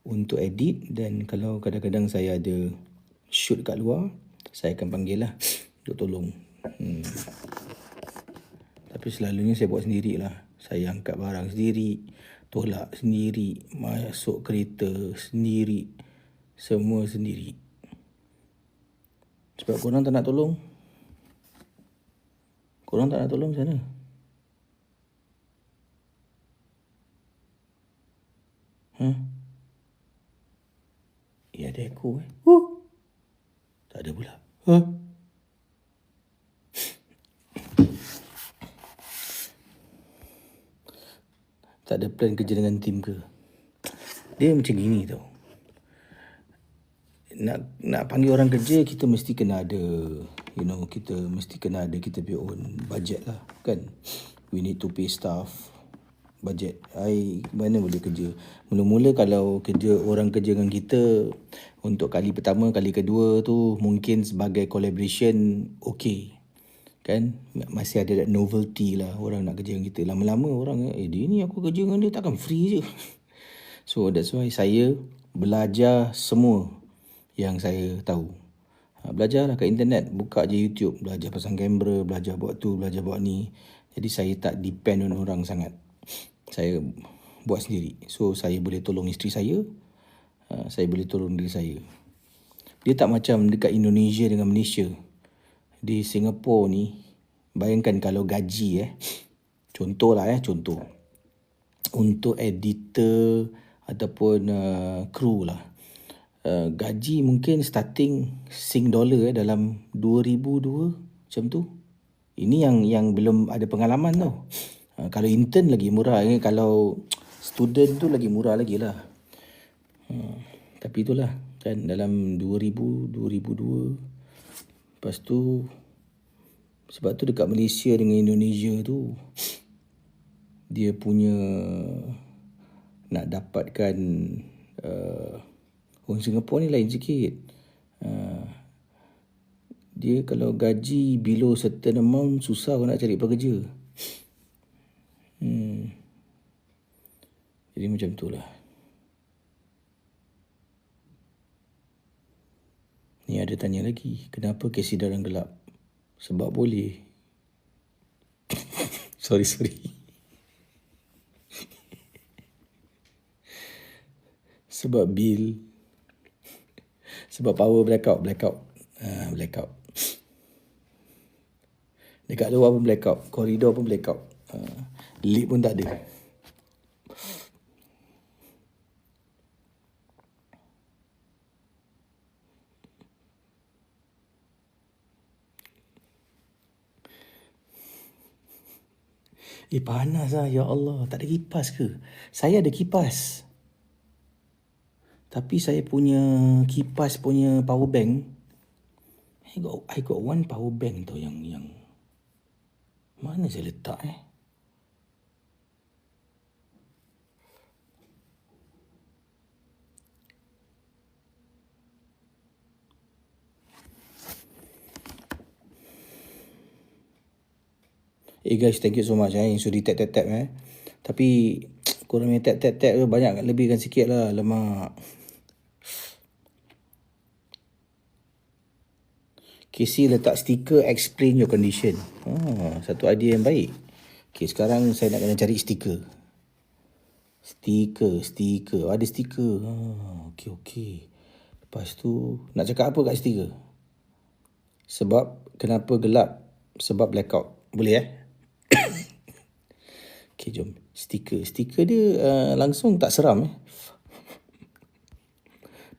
untuk edit, dan kalau kadang-kadang saya ada shoot kat luar, saya akan panggil lah untuk tolong. Tapi selalunya saya buat sendirilah. Saya angkat barang sendiri, tolak sendiri, masuk kereta sendiri, semua sendiri. Sebab korang tak nak tolong. Korang tak nak tolong sana. Ya, ada echo tak ada pula. Tak ada plan kerja dengan tim ke? Dia macam gini tau. Nak panggil orang kerja, kita mesti kena ada, kita mesti kena ada kita punya own budget lah, kan? We need to pay staff, budget. Mana boleh kerja. Mula-mula kalau orang kerja dengan kita untuk kali pertama, kali kedua tu mungkin sebagai collaboration, okay, kan? Masih ada novelty lah orang nak kerja dengan kita. Lama-lama orang, dia ni aku kerja dengan dia takkan free je. So that's why saya belajar semua yang saya tahu. Belajarlah kat internet, buka je YouTube, belajar pasang kamera, belajar buat tu, belajar buat ni. Jadi saya tak depend on orang sangat. Saya buat sendiri. So saya boleh tolong isteri saya, saya boleh tolong diri saya. Dia tak macam dekat Indonesia dengan Malaysia. Di Singapura ni, bayangkan kalau gaji contoh untuk editor ataupun kru lah, gaji mungkin starting $, dalam 2002 macam tu. Ini yang belum ada pengalaman tau. Kalau intern lagi murah, kalau student tu lagi murah lagi lah. Tapi itulah kan, dalam 2002. Lepas tu, sebab tu dekat Malaysia dengan Indonesia tu, dia punya nak dapatkan orang Singapura ni lain sikit. Dia kalau gaji below certain amount, susah orang nak cari pekerja. Jadi macam tu lah. Ni ada tanya lagi, kenapa KC dalam gelap? Sebab boleh. Sorry. Sebab bil. Sebab power blackout. Blackout. Dekat luar pun blackout. Koridor pun blackout. Lift pun tak ada. Panas lah. Ya Allah. Tak ada kipas ke? Saya ada kipas. Tapi saya punya kipas punya power bank, I got one power bank tu yang mana saya letak guys, thank you so much yang sudi tap tapi korang punya tap tu banyak lebihkan sikit lah. Lemak. KC letak stiker explain your condition. Satu idea yang baik. Okay, sekarang saya nak kena cari stiker. Stiker. Ada stiker. Okay. Lepas tu, nak cakap apa kat stiker? Sebab kenapa gelap? Sebab blackout. Boleh Okay, jom. Stiker dia langsung tak seram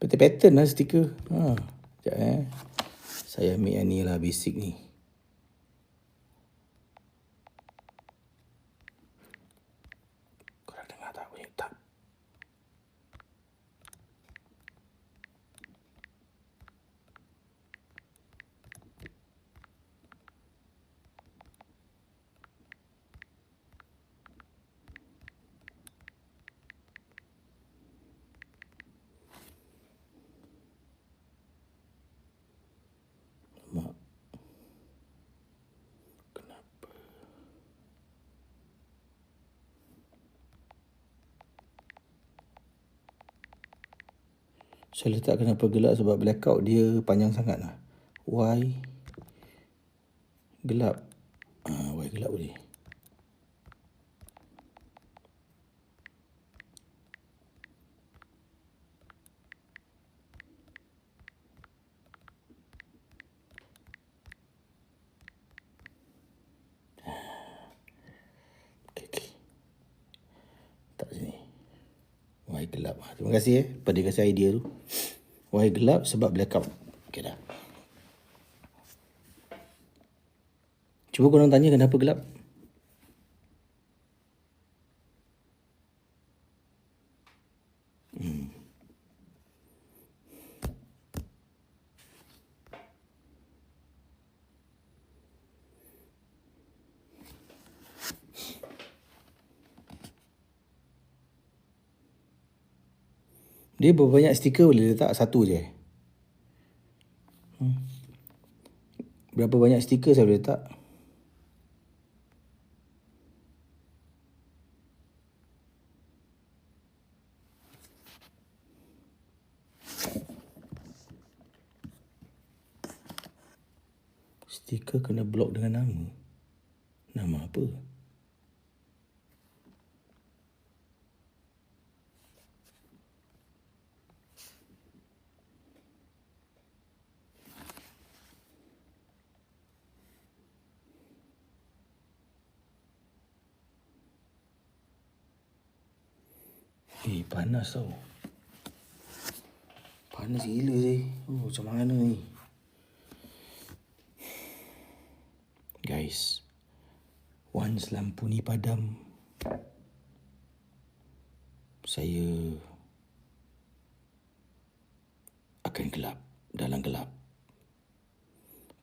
Pattern lah stiker. Sekejap Saya ambil yang ni lah basic ni. Korang dengar tak bunyi tak? Mak. Kenapa? Saya letak kenapa gelap sebab blackout dia panjang sangat lah. Why gelap? Why gelap boleh? Okay. Tak sini. Why gelap? Terima kasih pada kasih idea tu. Why gelap sebab blackout. Okay dah. Cuba korang tanya kenapa gelap. Dia berapa banyak stiker boleh letak? Satu je. Berapa banyak stiker saya boleh letak? Stiker kena block dengan nama. Nama apa? Panas tau. Panas gila sih. Macam mana ni? Guys, once lampu ni padam, saya akan gelap. Dalam gelap.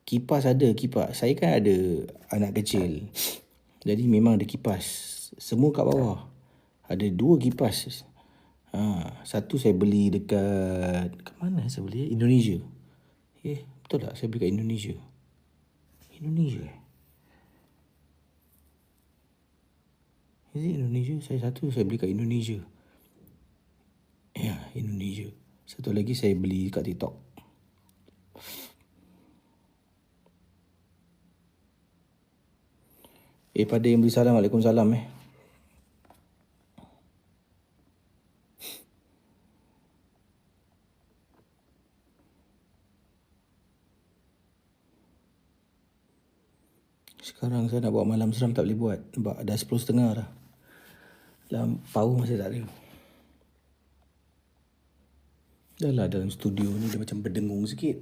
Kipas ada, kipas. Saya kan ada anak kecil. Jadi memang ada kipas. Semua kat bawah. Ada 2 kipas. Satu saya beli dekat... Kat mana saya beli? Indonesia. Betul tak? Saya beli kat Indonesia. Indonesia Is it Indonesia? Satu saya beli kat Indonesia. Ya, Indonesia. Satu lagi saya beli kat TikTok. Pada yang beri salam, Waalaikumsalam Sekarang saya nak buat malam seram tak boleh buat. Sebab dah 10.30 dah. Power masih tak ada. Dah lah dalam studio ni dia macam berdengung sikit.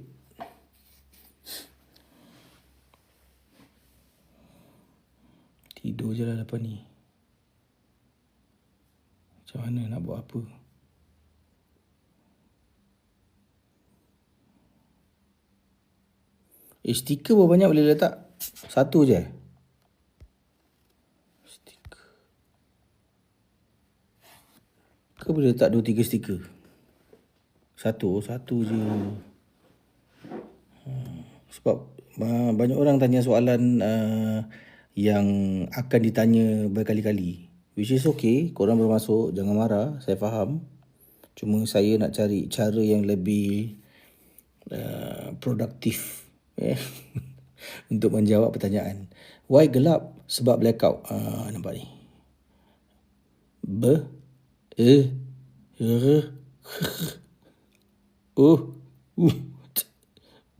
Tidur je lah lepas ni. Macam mana nak buat apa? Stiker berapa banyak boleh letak? Satu je. Stiker. Ke boleh letak 2-3 stiker? Satu je. Sebab banyak orang tanya soalan yang akan ditanya berkali-kali. Which is okay, korang bermasuk, jangan marah, saya faham. Cuma saya nak cari cara yang lebih produktif untuk menjawab pertanyaan. Why gelap? Sebab blackout. Nampak ni.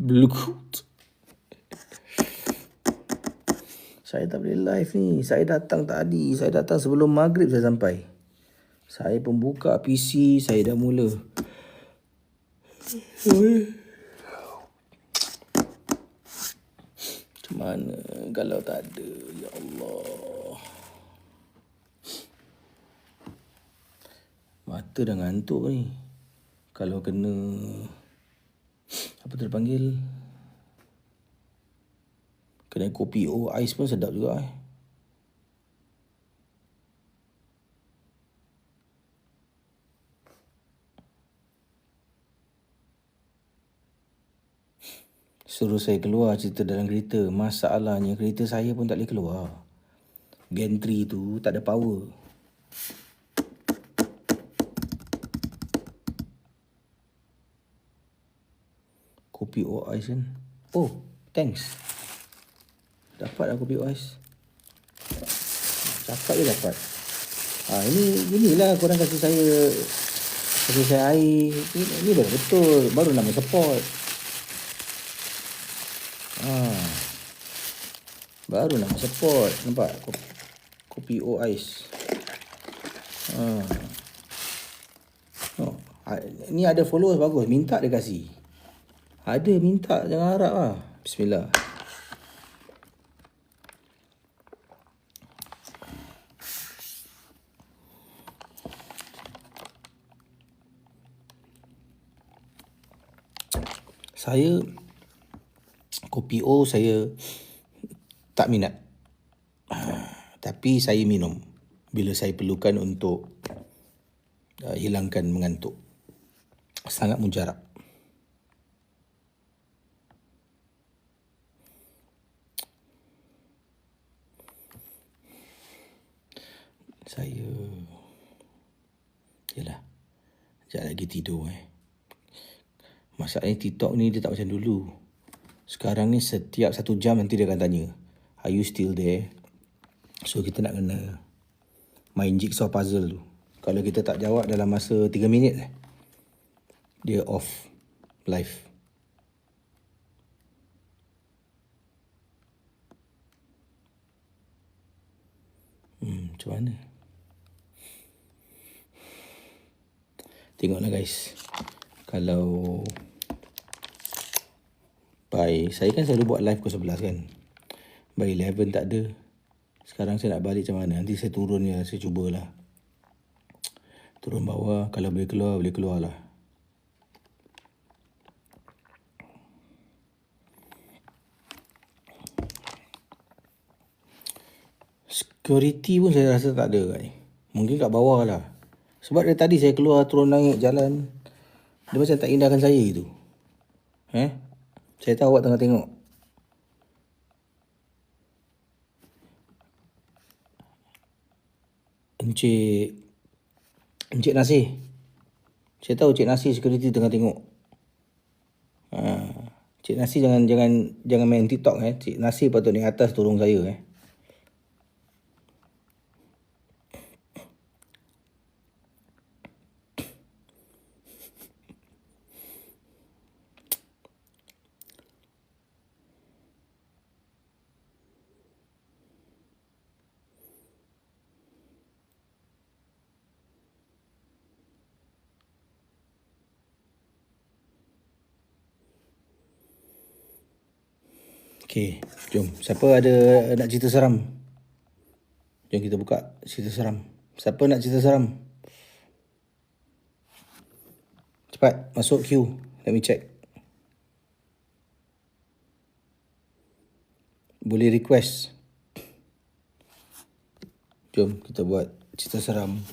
Blackout. Saya tak boleh live ni. Saya datang tadi. Saya datang sebelum maghrib saya sampai. Saya pun buka PC. Saya dah mula Macam mana kalau tak ada? Ya Allah. Mata dah ngantuk ni. Kalau kena apa tu dipanggil? Kena kopi ais pun sedap juga Suruh saya keluar cerita dalam kereta. Masalahnya kereta saya pun tak boleh keluar. Gantry tu tak ada power. Kopi ais kan. Oh, thanks. Dapat lah kopi ais. Dapat je dapat. Inilah korang kasih saya air. Ini baru betul. Baru nama support. Baru nama support. Nampak? Kopi ais. Ni ada followers bagus. Minta dia kasih. Ada minta. Jangan harap lah. Bismillah. Saya kopi saya tak minat. Tapi saya minum bila saya perlukan untuk hilangkan mengantuk. Sangat mujarab. Saya yalah. Sekejap lagi tidur Masalahnya TikTok ni dia tak macam dulu. Sekarang ni setiap 1 jam nanti dia akan tanya, are you still there? So kita nak kena main jigsaw puzzle tu. Kalau kita tak jawab dalam masa 3 minit, dia off live. Macam mana? Tengoklah guys. Kalau saya kan selalu buat live pukul 11 kan. By 11 tak ada. Sekarang saya nak balik macam mana? Nanti saya turun je. Saya cubalah. Turun bawah. Kalau boleh keluar lah. Security pun saya rasa tak ada kat ni. Mungkin kat bawah lah. Sebab dari tadi saya keluar turun naik jalan. Dia macam tak indahkan saya gitu. Saya tahu awak tengah tengok. Encik Nasir. Saya tahu Cik Nasir security tengah tengok. Cik Nasir jangan main TikTok Cik Nasir patut naik atas tolong saya Okay, jom. Siapa ada nak cerita seram? Jom kita buka cerita seram. Siapa nak cerita seram? Cepat, masuk queue. Let me check. Boleh request. Jom kita buat cerita seram.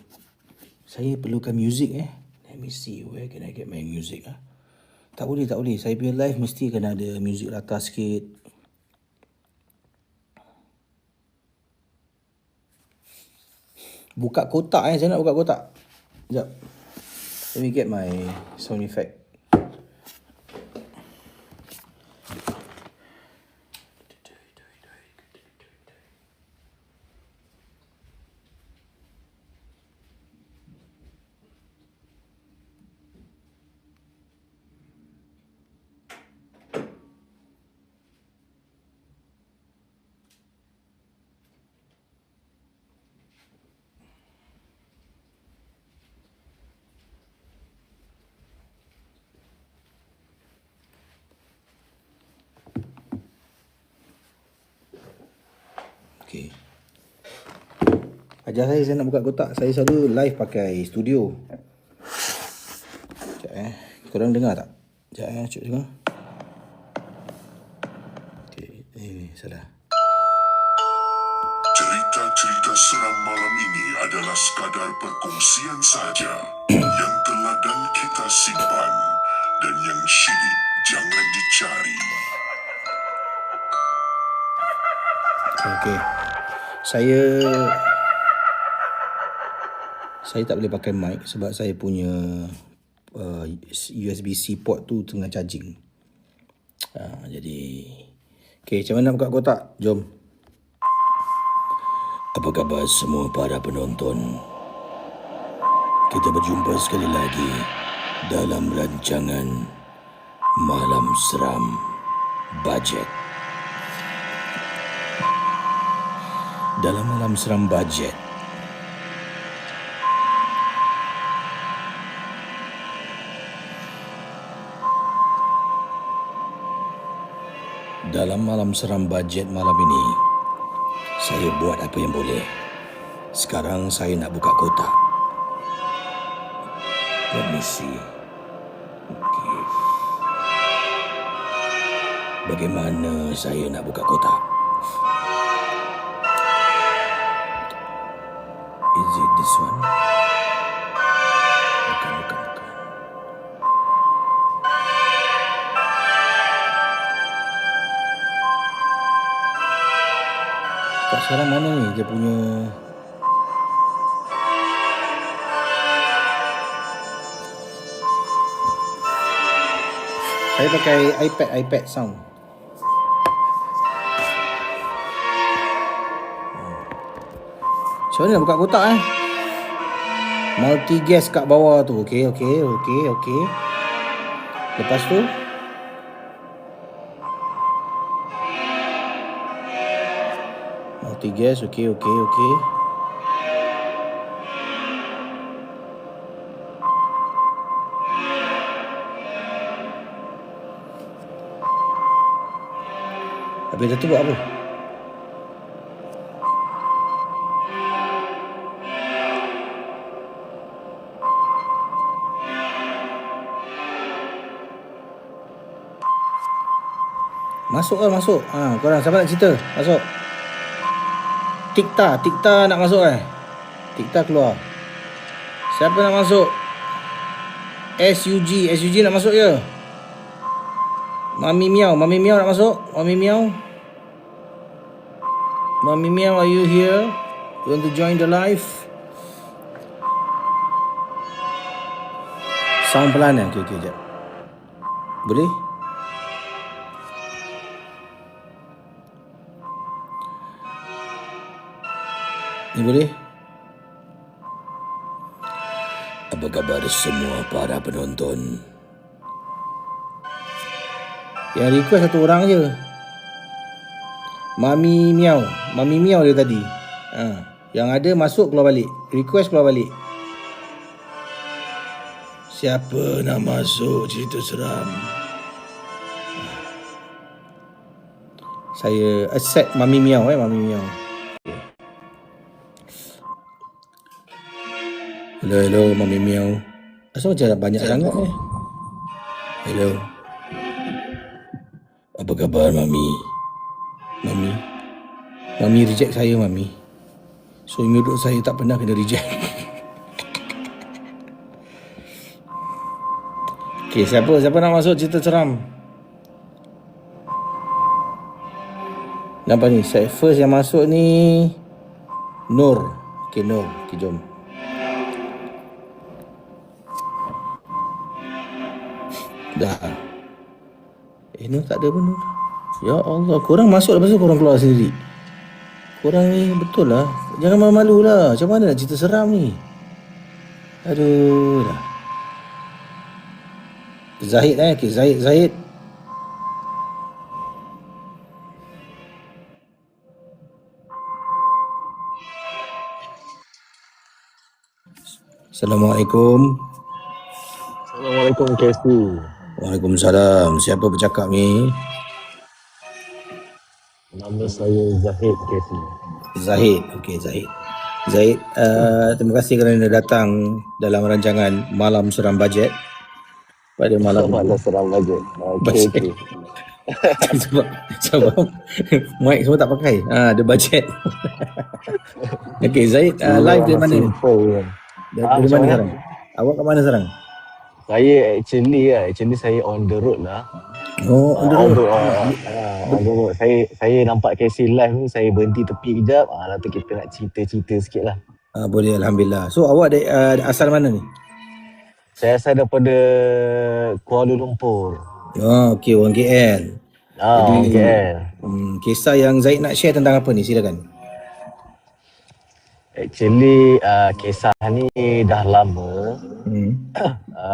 Saya perlukan muzik Let me see, where can I get my music Tak boleh. Saya punya live mesti kena ada muzik rata sikit. Buka kotak saya nak buka kotak. Sekejap. Let me get my sound effect. Okay. Ajar saya nak buka kotak. Saya selalu live pakai studio. Sekejap Korang dengar tak? Sekejap cuba dengar. Okay, salah. Cerita-cerita seram malam ini adalah sekadar perkongsian saja yang teladan kita simpan dan yang syirik jangan dicari. Okay. Saya tak boleh pakai mic sebab saya punya USB-C port tu tengah charging. Jadi okay, macam mana nak buka kotak? Jom. Apa khabar semua para penonton? Kita berjumpa sekali lagi dalam rancangan Malam Seram Bajet. Dalam Malam Seram Bajet, dalam Malam Seram Bajet malam ini, saya buat apa yang boleh. Sekarang saya nak buka kotak. Let me see. Okay. Bagaimana saya nak buka kotak? Is it this one? Bukan. Kat sekarang mana ni dia punya... Saya pakai iPad sound. Macam mana nak buka kotak Multi gas kat bawah tu. Okay. Lepas tu multi gas. Okay. Habis dah tu buat apa? Masuk. Korang siapa nak cerita? Masuk. Tikta nak masuk Tikta keluar. Siapa nak masuk? SUG nak masuk ke? Mami Miao nak masuk? Mami Miao, are you here? You want to join the live? Sound pelan Okay, sekejap. Boleh? Ni boleh? Apa khabar semua para penonton? Yang request satu orang je. Mami Miao dia tadi. Yang ada masuk keluar balik. Request keluar balik. Siapa nak masuk cerita seram? Saya accept Mami Miao. Hello Mami Miao. Asal macam banyak sangat Hello. Apa khabar Mami reject saya Mami. So hidup saya tak pernah kena reject. Okay, siapa nak masuk cerita seram? Nampak ni, saya first yang masuk ni Nur. Okay, Nur. Okay, jom. Dah. Nur tak ada pun Nur. Ya Allah, korang masuk lepas tu korang keluar sendiri. Korang ni betul lah. Jangan malu-malu lah. Macam mana nak cerita seram ni? Aduh lah. Zahid okay, Zahid. Assalamualaikum. Assalamualaikum KSP. Waalaikumsalam. Siapa bercakap ni? Nama saya Zahid KSP. Zahid. Okey, Zahid. Zahid, terima kasih kerana datang dalam rancangan Malam Seram Bajet pada malam ini. Malah seram bajet. Okey, Bajet. okey. sebab mic semua tak pakai. Ada bajet. Okey, Zahid, live dari mana ni? Simple kan. Dari macam mana mana? sekarang? Awak kat mana sekarang? Saya actually saya on the road lah. Oh, on the On road. the road. Saya nampak Casey live ni, saya berhenti tepi kejap. Lepas tu kita nak cerita-cerita sikit lah. Boleh, Alhamdulillah. So, awak asal mana ni? Saya asal daripada Kuala Lumpur. Okey, orang KL. Orang KL. Kisah yang Zaid nak share tentang apa ni? Silakan. Actually kisah ni dah lama.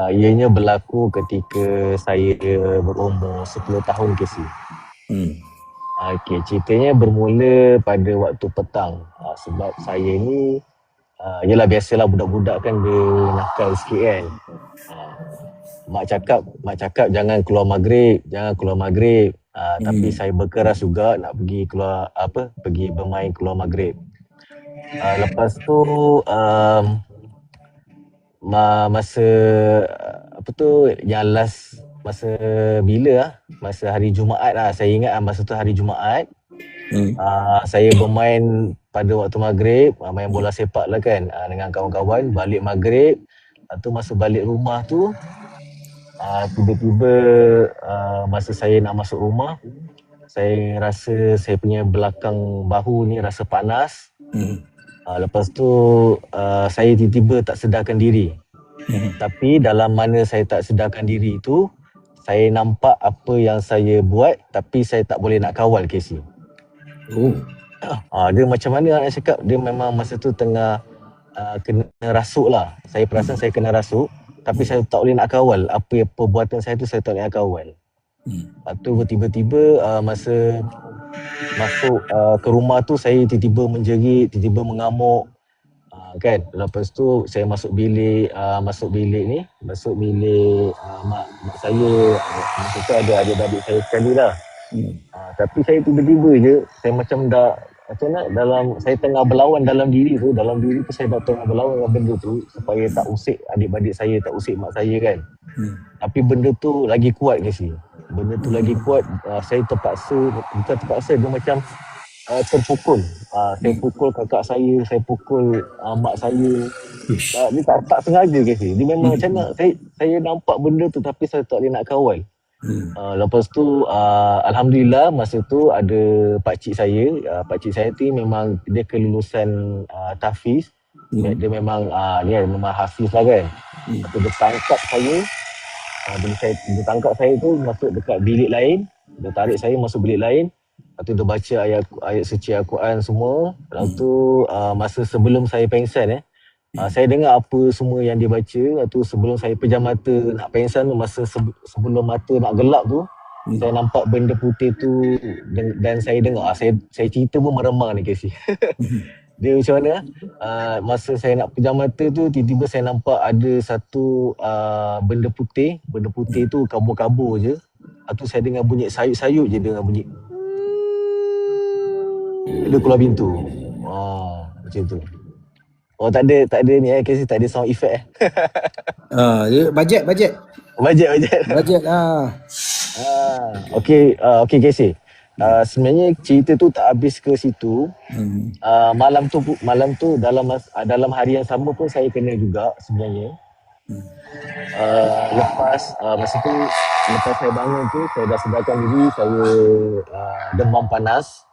Ianya berlaku ketika saya berumur 10 tahun Casey. Okey, ceritanya bermula pada waktu petang. Sebab saya ni yelah biasalah budak-budak kan dia nakal sikit kan. Mak cakap jangan keluar maghrib. Tapi saya berkeras juga nak pergi bermain keluar maghrib. Lepas tu masa yang last masa masa hari Jumaat lah. Saya ingat masa tu hari Jumaat. Saya bermain pada waktu maghrib, main bola sepak lah kan, dengan kawan-kawan. Balik maghrib, lepas tu masa balik rumah tu tiba-tiba masa saya nak masuk rumah, saya rasa saya punya belakang bahu ni rasa panas. Lepas tu saya tiba-tiba tak sedarkan diri. Tapi dalam mana saya tak sedarkan diri tu, saya nampak apa yang saya buat tapi saya tak boleh nak kawal Casey. Dia macam mana nak cakap, dia memang masa tu tengah kena rasuk lah. Saya perasan saya kena rasuk tapi saya tak boleh nak kawal. Apa perbuatan saya tu saya tak boleh nak kawal. Lepas tu tiba-tiba masa masuk ke rumah tu saya tiba-tiba menjerit, tiba-tiba mengamuk. Kan. Lepas tu saya masuk bilik mak saya. Masa tu ada adik-adik saya sekali lah. Tapi saya tiba-tiba je, saya macam saya tengah berlawan dalam diri tu saya tengah berlawan dengan benda tu supaya tak usik adik-adik saya, tak usik mak saya kan. Tapi benda tu lagi kuat ke sih. Saya bukan terpaksa, dia macam terpukul. Saya pukul kakak saya, saya pukul mak saya. Dia tak sengaja ke sih. Dia memang macam mana, saya nampak benda tu tapi saya tak boleh nak kawal. Lepas tu Alhamdulillah masa tu ada pakcik saya tu memang dia kelulusan tahfiz. Dia memang hafiz lah kan. Lepas tu dia tangkap saya. Dia tangkap saya tu masuk dekat bilik lain. Dia tarik saya masuk bilik lain. Lepas tu dia baca ayat suci Al-Quran semua. Lepas tu masa sebelum saya pengsan saya dengar apa semua yang dia baca. Lepas tu sebelum saya pejam mata nak pengsan tu, masa sebelum mata nak gelap tu, saya nampak benda putih tu dan saya dengar. Saya cerita pun meremang ni Casey. Dia macam mana, masa saya nak pejam mata tu, tiba-tiba saya nampak ada satu benda putih tu kabur-kabur je. Lepas tu saya dengar bunyi sayup-sayup je, dengar bunyi. Dia keluar pintu. Macam tu. Oh tak ada ni Casey, tak ada sound effect Dia bajet. Bajet. Okey Casey. Sebenarnya cerita tu tak habis ke situ. Malam tu dalam hari yang sama pun saya kena juga sebenarnya. Lepas saya bangun tu, saya dah sedarkan diri, saya demam panas.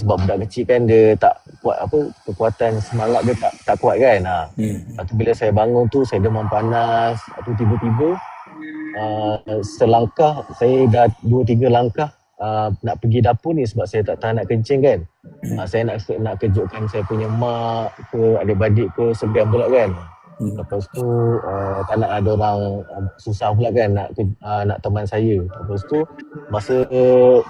Sebab budak kecil kan dia tak kuat kekuatan semangat dia tak kuat kan. Lepas tu bila saya bangun tu saya demam panas. Lepas tu tiba-tiba selangkah, saya dah 2-3 langkah nak pergi dapur ni sebab saya tak tahan nak kencing kan. Saya nak kejutkan saya punya mak ke adik-beradik ke segan pula kan. Lepas tu tak nak ada orang susah pula kan nak teman saya. Lepas tu masa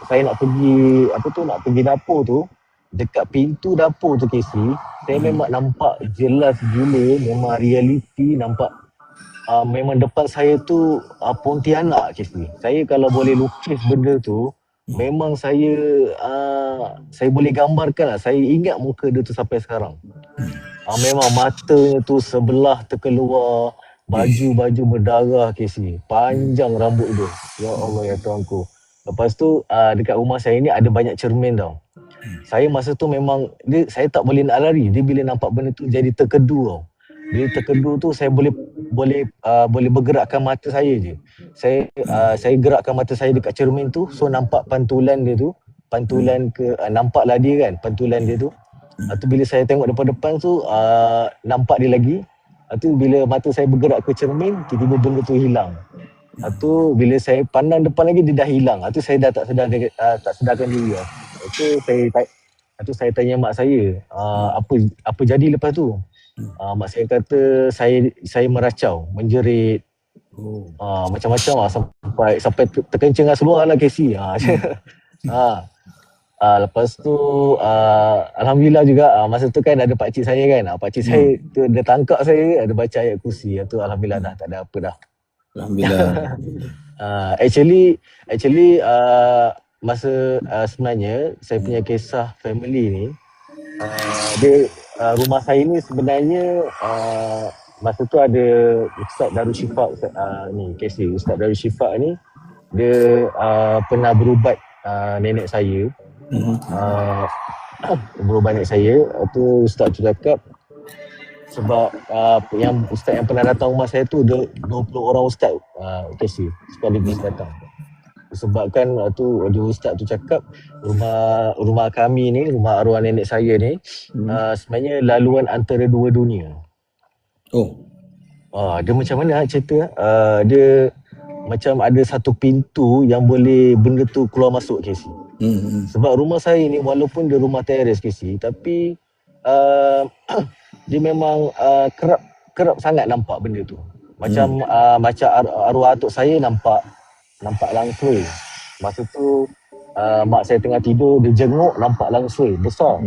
saya nak pergi dapur tu, dekat pintu dapur tu Casey, saya memang nampak jelas gila, memang realiti nampak. Memang depan saya tu Pontianak Casey. Saya kalau boleh lukis benda tu, memang saya boleh gambarkan lah. Saya ingat muka dia tu sampai sekarang. Memang matanya tu sebelah terkeluar, baju berdarah Casey. Panjang rambut dia. Ya Allah ya Tuhanku. Lepas tu dekat rumah saya ni ada banyak cermin tau. Saya masa tu memang saya tak boleh nak lari. Dia bila nampak benda tu jadi terkedu tau. Bila terkedu tu saya boleh bergerakkan mata saya je. Saya gerakkan mata saya dekat cermin tu, so nampak pantulan dia tu. Pantulan nampaklah dia kan, pantulan dia tu. Tu bila saya tengok depan-depan tu nampak dia lagi. Tu bila mata saya bergerak ke cermin, tiba-tiba benda tu hilang. Tu bila saya pandang depan lagi dia dah hilang. Tu saya dah tak sedarkan diri lah. Saya tanya mak saya, apa jadi lepas tu? Mak saya kata saya meracau, menjerit, macam-macam lah, sampai terkencing lah seluar lah Casey. Lepas tu alhamdulillah juga masa tu kan ada pakcik saya kan. Pakcik saya tu dia tangkap saya, ada baca ayat kursi. Tu alhamdulillah dah tak ada apa dah. Alhamdulillah. Actually masa sebenarnya saya punya kisah family ni, rumah saya ni sebenarnya masa tu ada Ustaz Darul Syifa ni Casey. Ustaz Darul Syifa ni dia pernah berubat nenek saya. Berubat nenek saya. Tu Ustaz tu cakap sebab yang ustaz yang pernah datang rumah saya tu 20 orang ustaz Casey sekaligus datang. Sebabkan tu ustaz tu cakap rumah kami ni, rumah arwah nenek saya ni sebenarnya laluan antara dua dunia. Dia macam mana cerita? Dia macam ada satu pintu yang boleh benda tu keluar masuk Casey. Sebab rumah saya ni walaupun dia rumah teres Casey, tapi dia memang kerap sangat nampak benda tu. Macam arwah atuk saya nampak langsui. Masa tu mak saya tengah tidur, dia jenguk nampak langsui besar.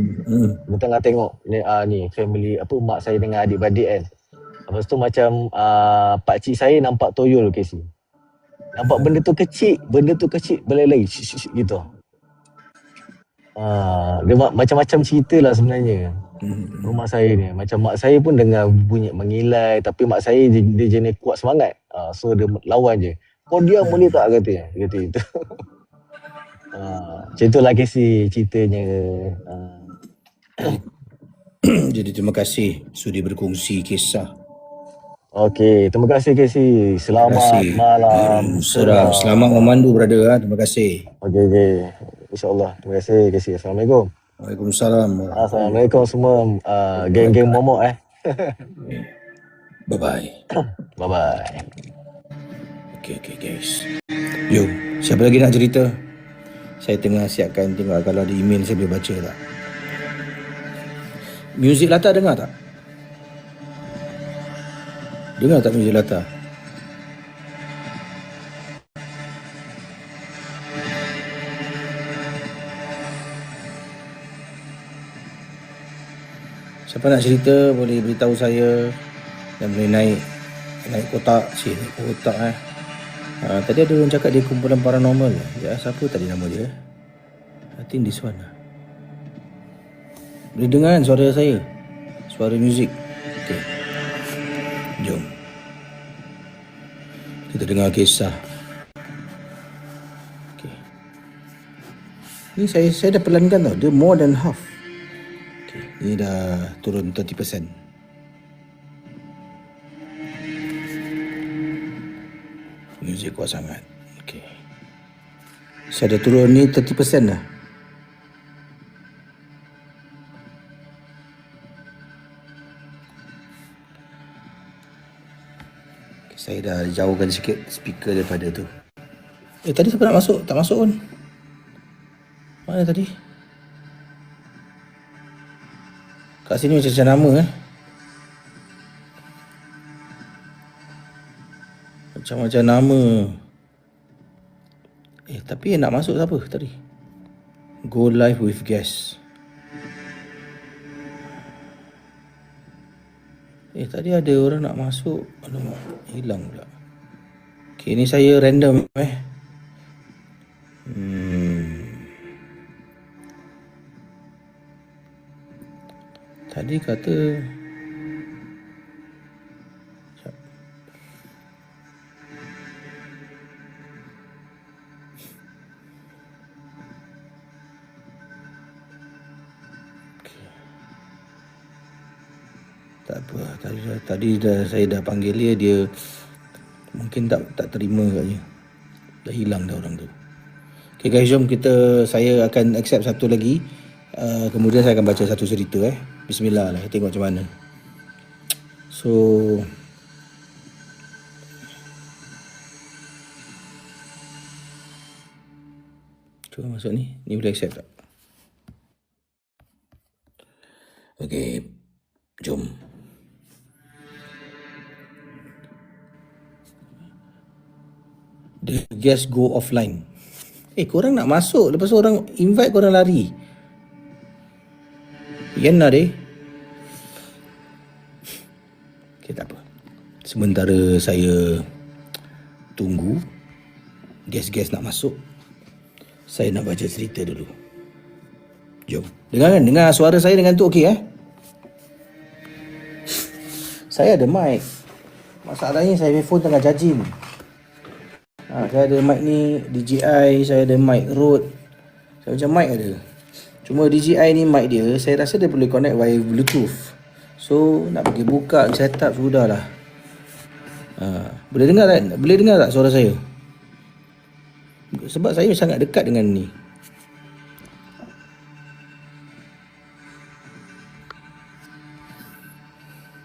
Dia tengah tengok ni family mak saya dengan adik-beradik kan. Lepas tu macam pakcik saya nampak toyol Casey. Nampak benda tu kecil berlari gitu. Dia macam-macam cerita lah sebenarnya. Rumah saya ni macam mak saya pun dengar bunyi mengilai, tapi mak saya dia jenis kuat semangat. So dia lawan je. Kau diam boleh tak kata itu. Macam itulah Casey ceritanya. Jadi terima kasih sudi berkongsi kisah. Okey, terima kasih Casey. Selamat malam. Selamat memandu brother. Terima kasih. Okey. InsyaAllah. Terima kasih Casey. Assalamualaikum. Waalaikumsalam. Assalamualaikum semua geng-geng momok Bye-bye. Bye-bye. Okay guys. Jom, siapa lagi nak cerita? Saya tengah siapkan tengok kalau ada email saya boleh baca tak. Muzik latar dengar tak? Dengar tak muzik latar? Siapa nak cerita boleh beritahu saya dan boleh naik kotak. Naik kotak tadi ada orang cakap dia kumpulan paranormal. Siapa tadi nama dia? I think this one lah. Boleh dengar kan suara saya? Suara muzik. Okay. Jom kita dengar kisah. Okay. Ni saya dah pelankan tau. Dia more than half. Ni dah turun 30%. Muzik kuat sangat. Okay. Saya dah turun ni 30% dah. Okay, saya dah jauhkan sikit speaker daripada tu. Tadi siapa nak masuk? Tak masuk pun. Mana tadi? Kat sini macam nama macam nama. Tapi yang nak masuk siapa tadi? Go live with guest. Tadi ada orang nak masuk. Alamak, hilang pula. Okay, ni saya random Tadi kata tak apa. Tadi saya dah panggil dia mungkin tak terima katnya. Dah hilang dah orang tu. Okay guys, jom saya akan accept satu lagi. Kemudian saya akan baca satu cerita. Bismillah lah, tengok macam mana. So cuba masuk ni. Ni boleh accept tak? Okay, jom. The guest go offline. Korang nak masuk, lepas tu orang invite korang lari. Yan lah deh. Okay, tak apa. Sementara saya tunggu guest-guest nak masuk, saya nak baca cerita dulu. Jom. Dengar suara saya dengan tu okey Saya ada mic. Masalahnya saya punya phone tengah charging. Saya ada mic ni DJI, saya ada mic Rode. Saya macam mic ada. Cuma DJI ni mic dia, saya rasa dia boleh connect via Bluetooth. So nak pergi buka setup sudahlah. Boleh dengar tak? Boleh dengar tak suara saya? Sebab saya sangat dekat dengan ni.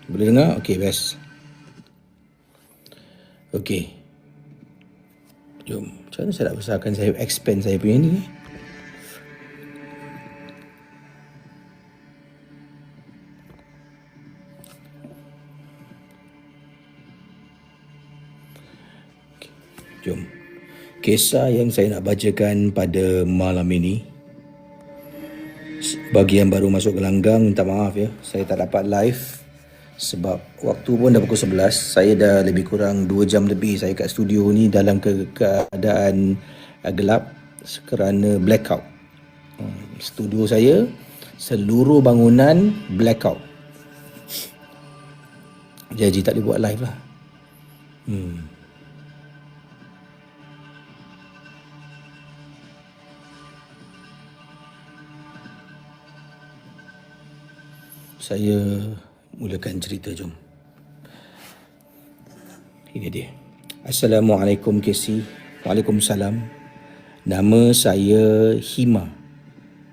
Boleh dengar? Okey, best. Okey. Jom. Macam mana saya nak besarkan, saya expand saya punya ni? Okay. Jom. Kisah yang saya nak bacakan pada malam ini, bagi yang baru masuk gelanggang, minta maaf ya, saya tak dapat live sebab waktu pun dah pukul 11. Saya dah lebih kurang 2 jam lebih saya kat studio ni dalam keadaan gelap kerana blackout. Studio saya seluruh bangunan blackout. Jadi tak boleh buat live lah. Saya mulakan cerita, jom. Ini dia. Assalamualaikum Casey. Waalaikumsalam. Nama saya Hima.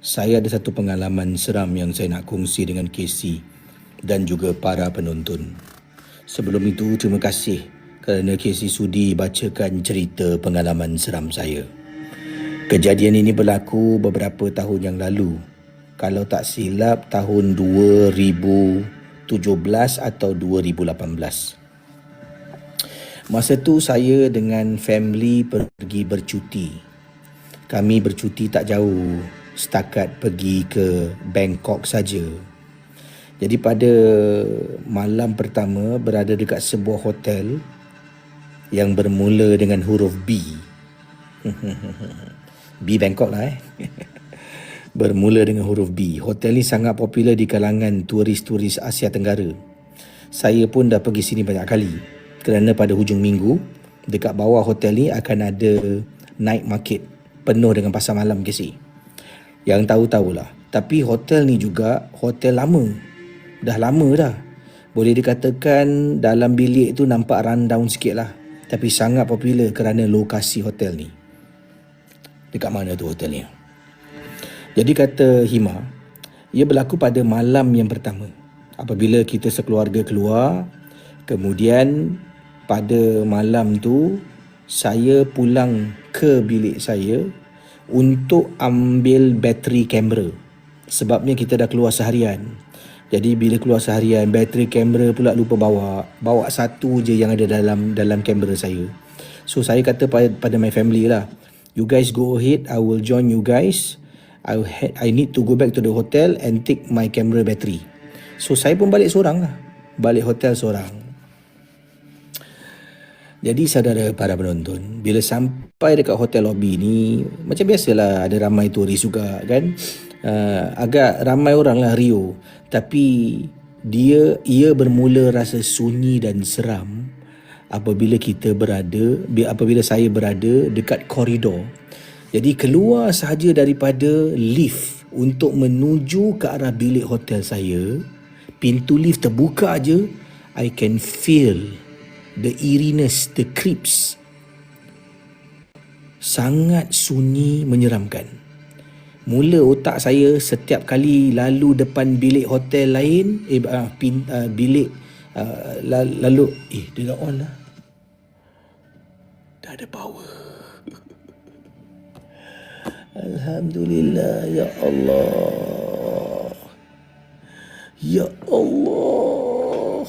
Saya ada satu pengalaman seram yang saya nak kongsi dengan Casey dan juga para penonton. Sebelum itu, terima kasih kerana Casey sudi bacakan cerita pengalaman seram saya. Kejadian ini berlaku beberapa tahun yang lalu. Kalau tak silap, tahun 2017 atau 2018. Masa tu saya dengan family pergi bercuti. Kami bercuti tak jauh, setakat pergi ke Bangkok saja. Jadi pada malam pertama berada dekat sebuah hotel yang bermula dengan huruf B. B Bangkok lah Bermula dengan huruf B. Hotel ni sangat popular di kalangan turis-turis Asia Tenggara. Saya pun dah pergi sini banyak kali kerana pada hujung minggu dekat bawah hotel ni akan ada night market penuh dengan pasar malam kasi. Yang tahu-tahulah. Tapi hotel ni juga hotel lama. Dah lama dah. Boleh dikatakan dalam bilik tu nampak rundown sikit lah. Tapi sangat popular kerana lokasi hotel ni. Dekat mana tu hotel ni? Jadi kata Hima, ia berlaku pada malam yang pertama. Apabila kita sekeluarga keluar, kemudian pada malam tu saya pulang ke bilik saya untuk ambil bateri kamera. Sebabnya kita dah keluar seharian. Jadi bila keluar seharian, bateri kamera pula lupa bawa satu je yang ada dalam kamera saya. So saya kata pada my family lah, you guys go ahead, I will join you guys. I need to go back to the hotel and take my camera battery. So saya pun balik seorang lah. Balik hotel seorang. Jadi saudara para penonton, bila sampai dekat hotel lobby ni, macam biasalah ada ramai turis juga kan. agak ramai orang lah Rio, tapi ia bermula rasa sunyi dan seram apabila saya berada dekat koridor. Jadi keluar sahaja daripada lift untuk menuju ke arah bilik hotel saya, pintu lift terbuka aja, I can feel the eeriness, the creeps. Sangat sunyi, menyeramkan. Mula otak saya setiap kali lalu depan bilik hotel lain, bilik lalu dia dah on lah. Dah ada power. Alhamdulillah, ya Allah. Ya Allah.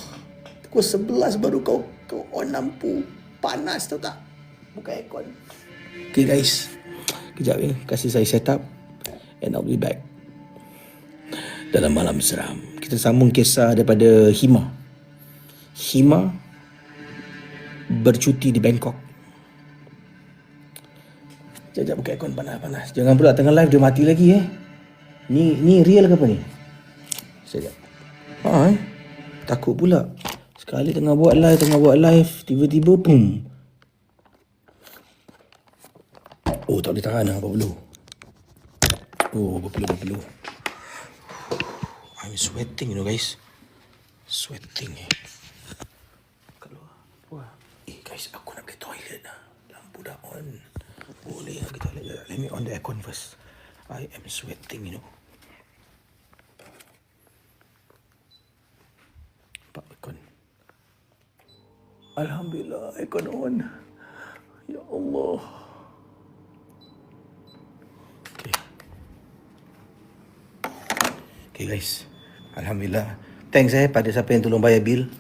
Pukul 11 baru kau on lampu. Panas tau tak? Buka aircon. Okay guys, kejap ni kasih saya set up and I'll be back. Dalam malam seram, kita sambung kisah daripada Hima. Hima bercuti di Bangkok. Sekejap buka aircon, panas. Jangan pula tengah live dia mati lagi Ni real ke apa ni? Sekejap. Takut pula. Sekali tengah buat live, tiba-tiba pum. Oh, tak boleh tahan lah, berpeluh. Oh, berpeluh. I'm sweating, you know guys. Sweating Keluar. Wah. Guys, aku nak pergi toilet dah. Lampu dah on. Boleh nak pergi toilet. Let me on the aircon first. I am sweating, you know. Nampak aircon. Alhamdulillah, aircon on. Ya Allah. Okay guys, Alhamdulillah. Thanks pada siapa yang tolong bayar bil.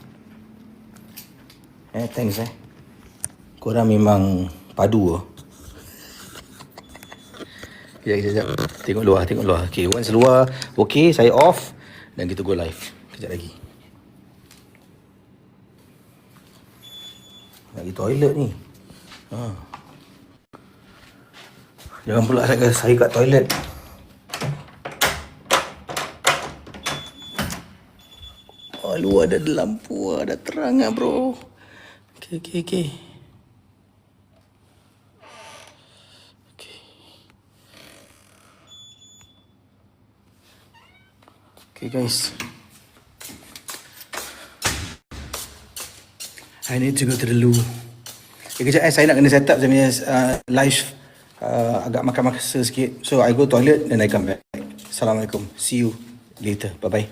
Thanks Korang memang padu . Sekejap. Tengok luar. Okay, once luar, okay, saya off dan kita go live. Sekejap lagi. Nak pergi toilet ni. Jangan pula saya kat toilet. Luar ada lampu, dah terang lah bro. Okay. Okay guys, I need to go to the loo. Kejap saya nak kena set up saya punya live agak makan masa sikit. So I go toilet then I come back. Assalamualaikum. See you later. Bye bye.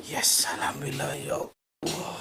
Yes, Alhamdulillah, ya Allah.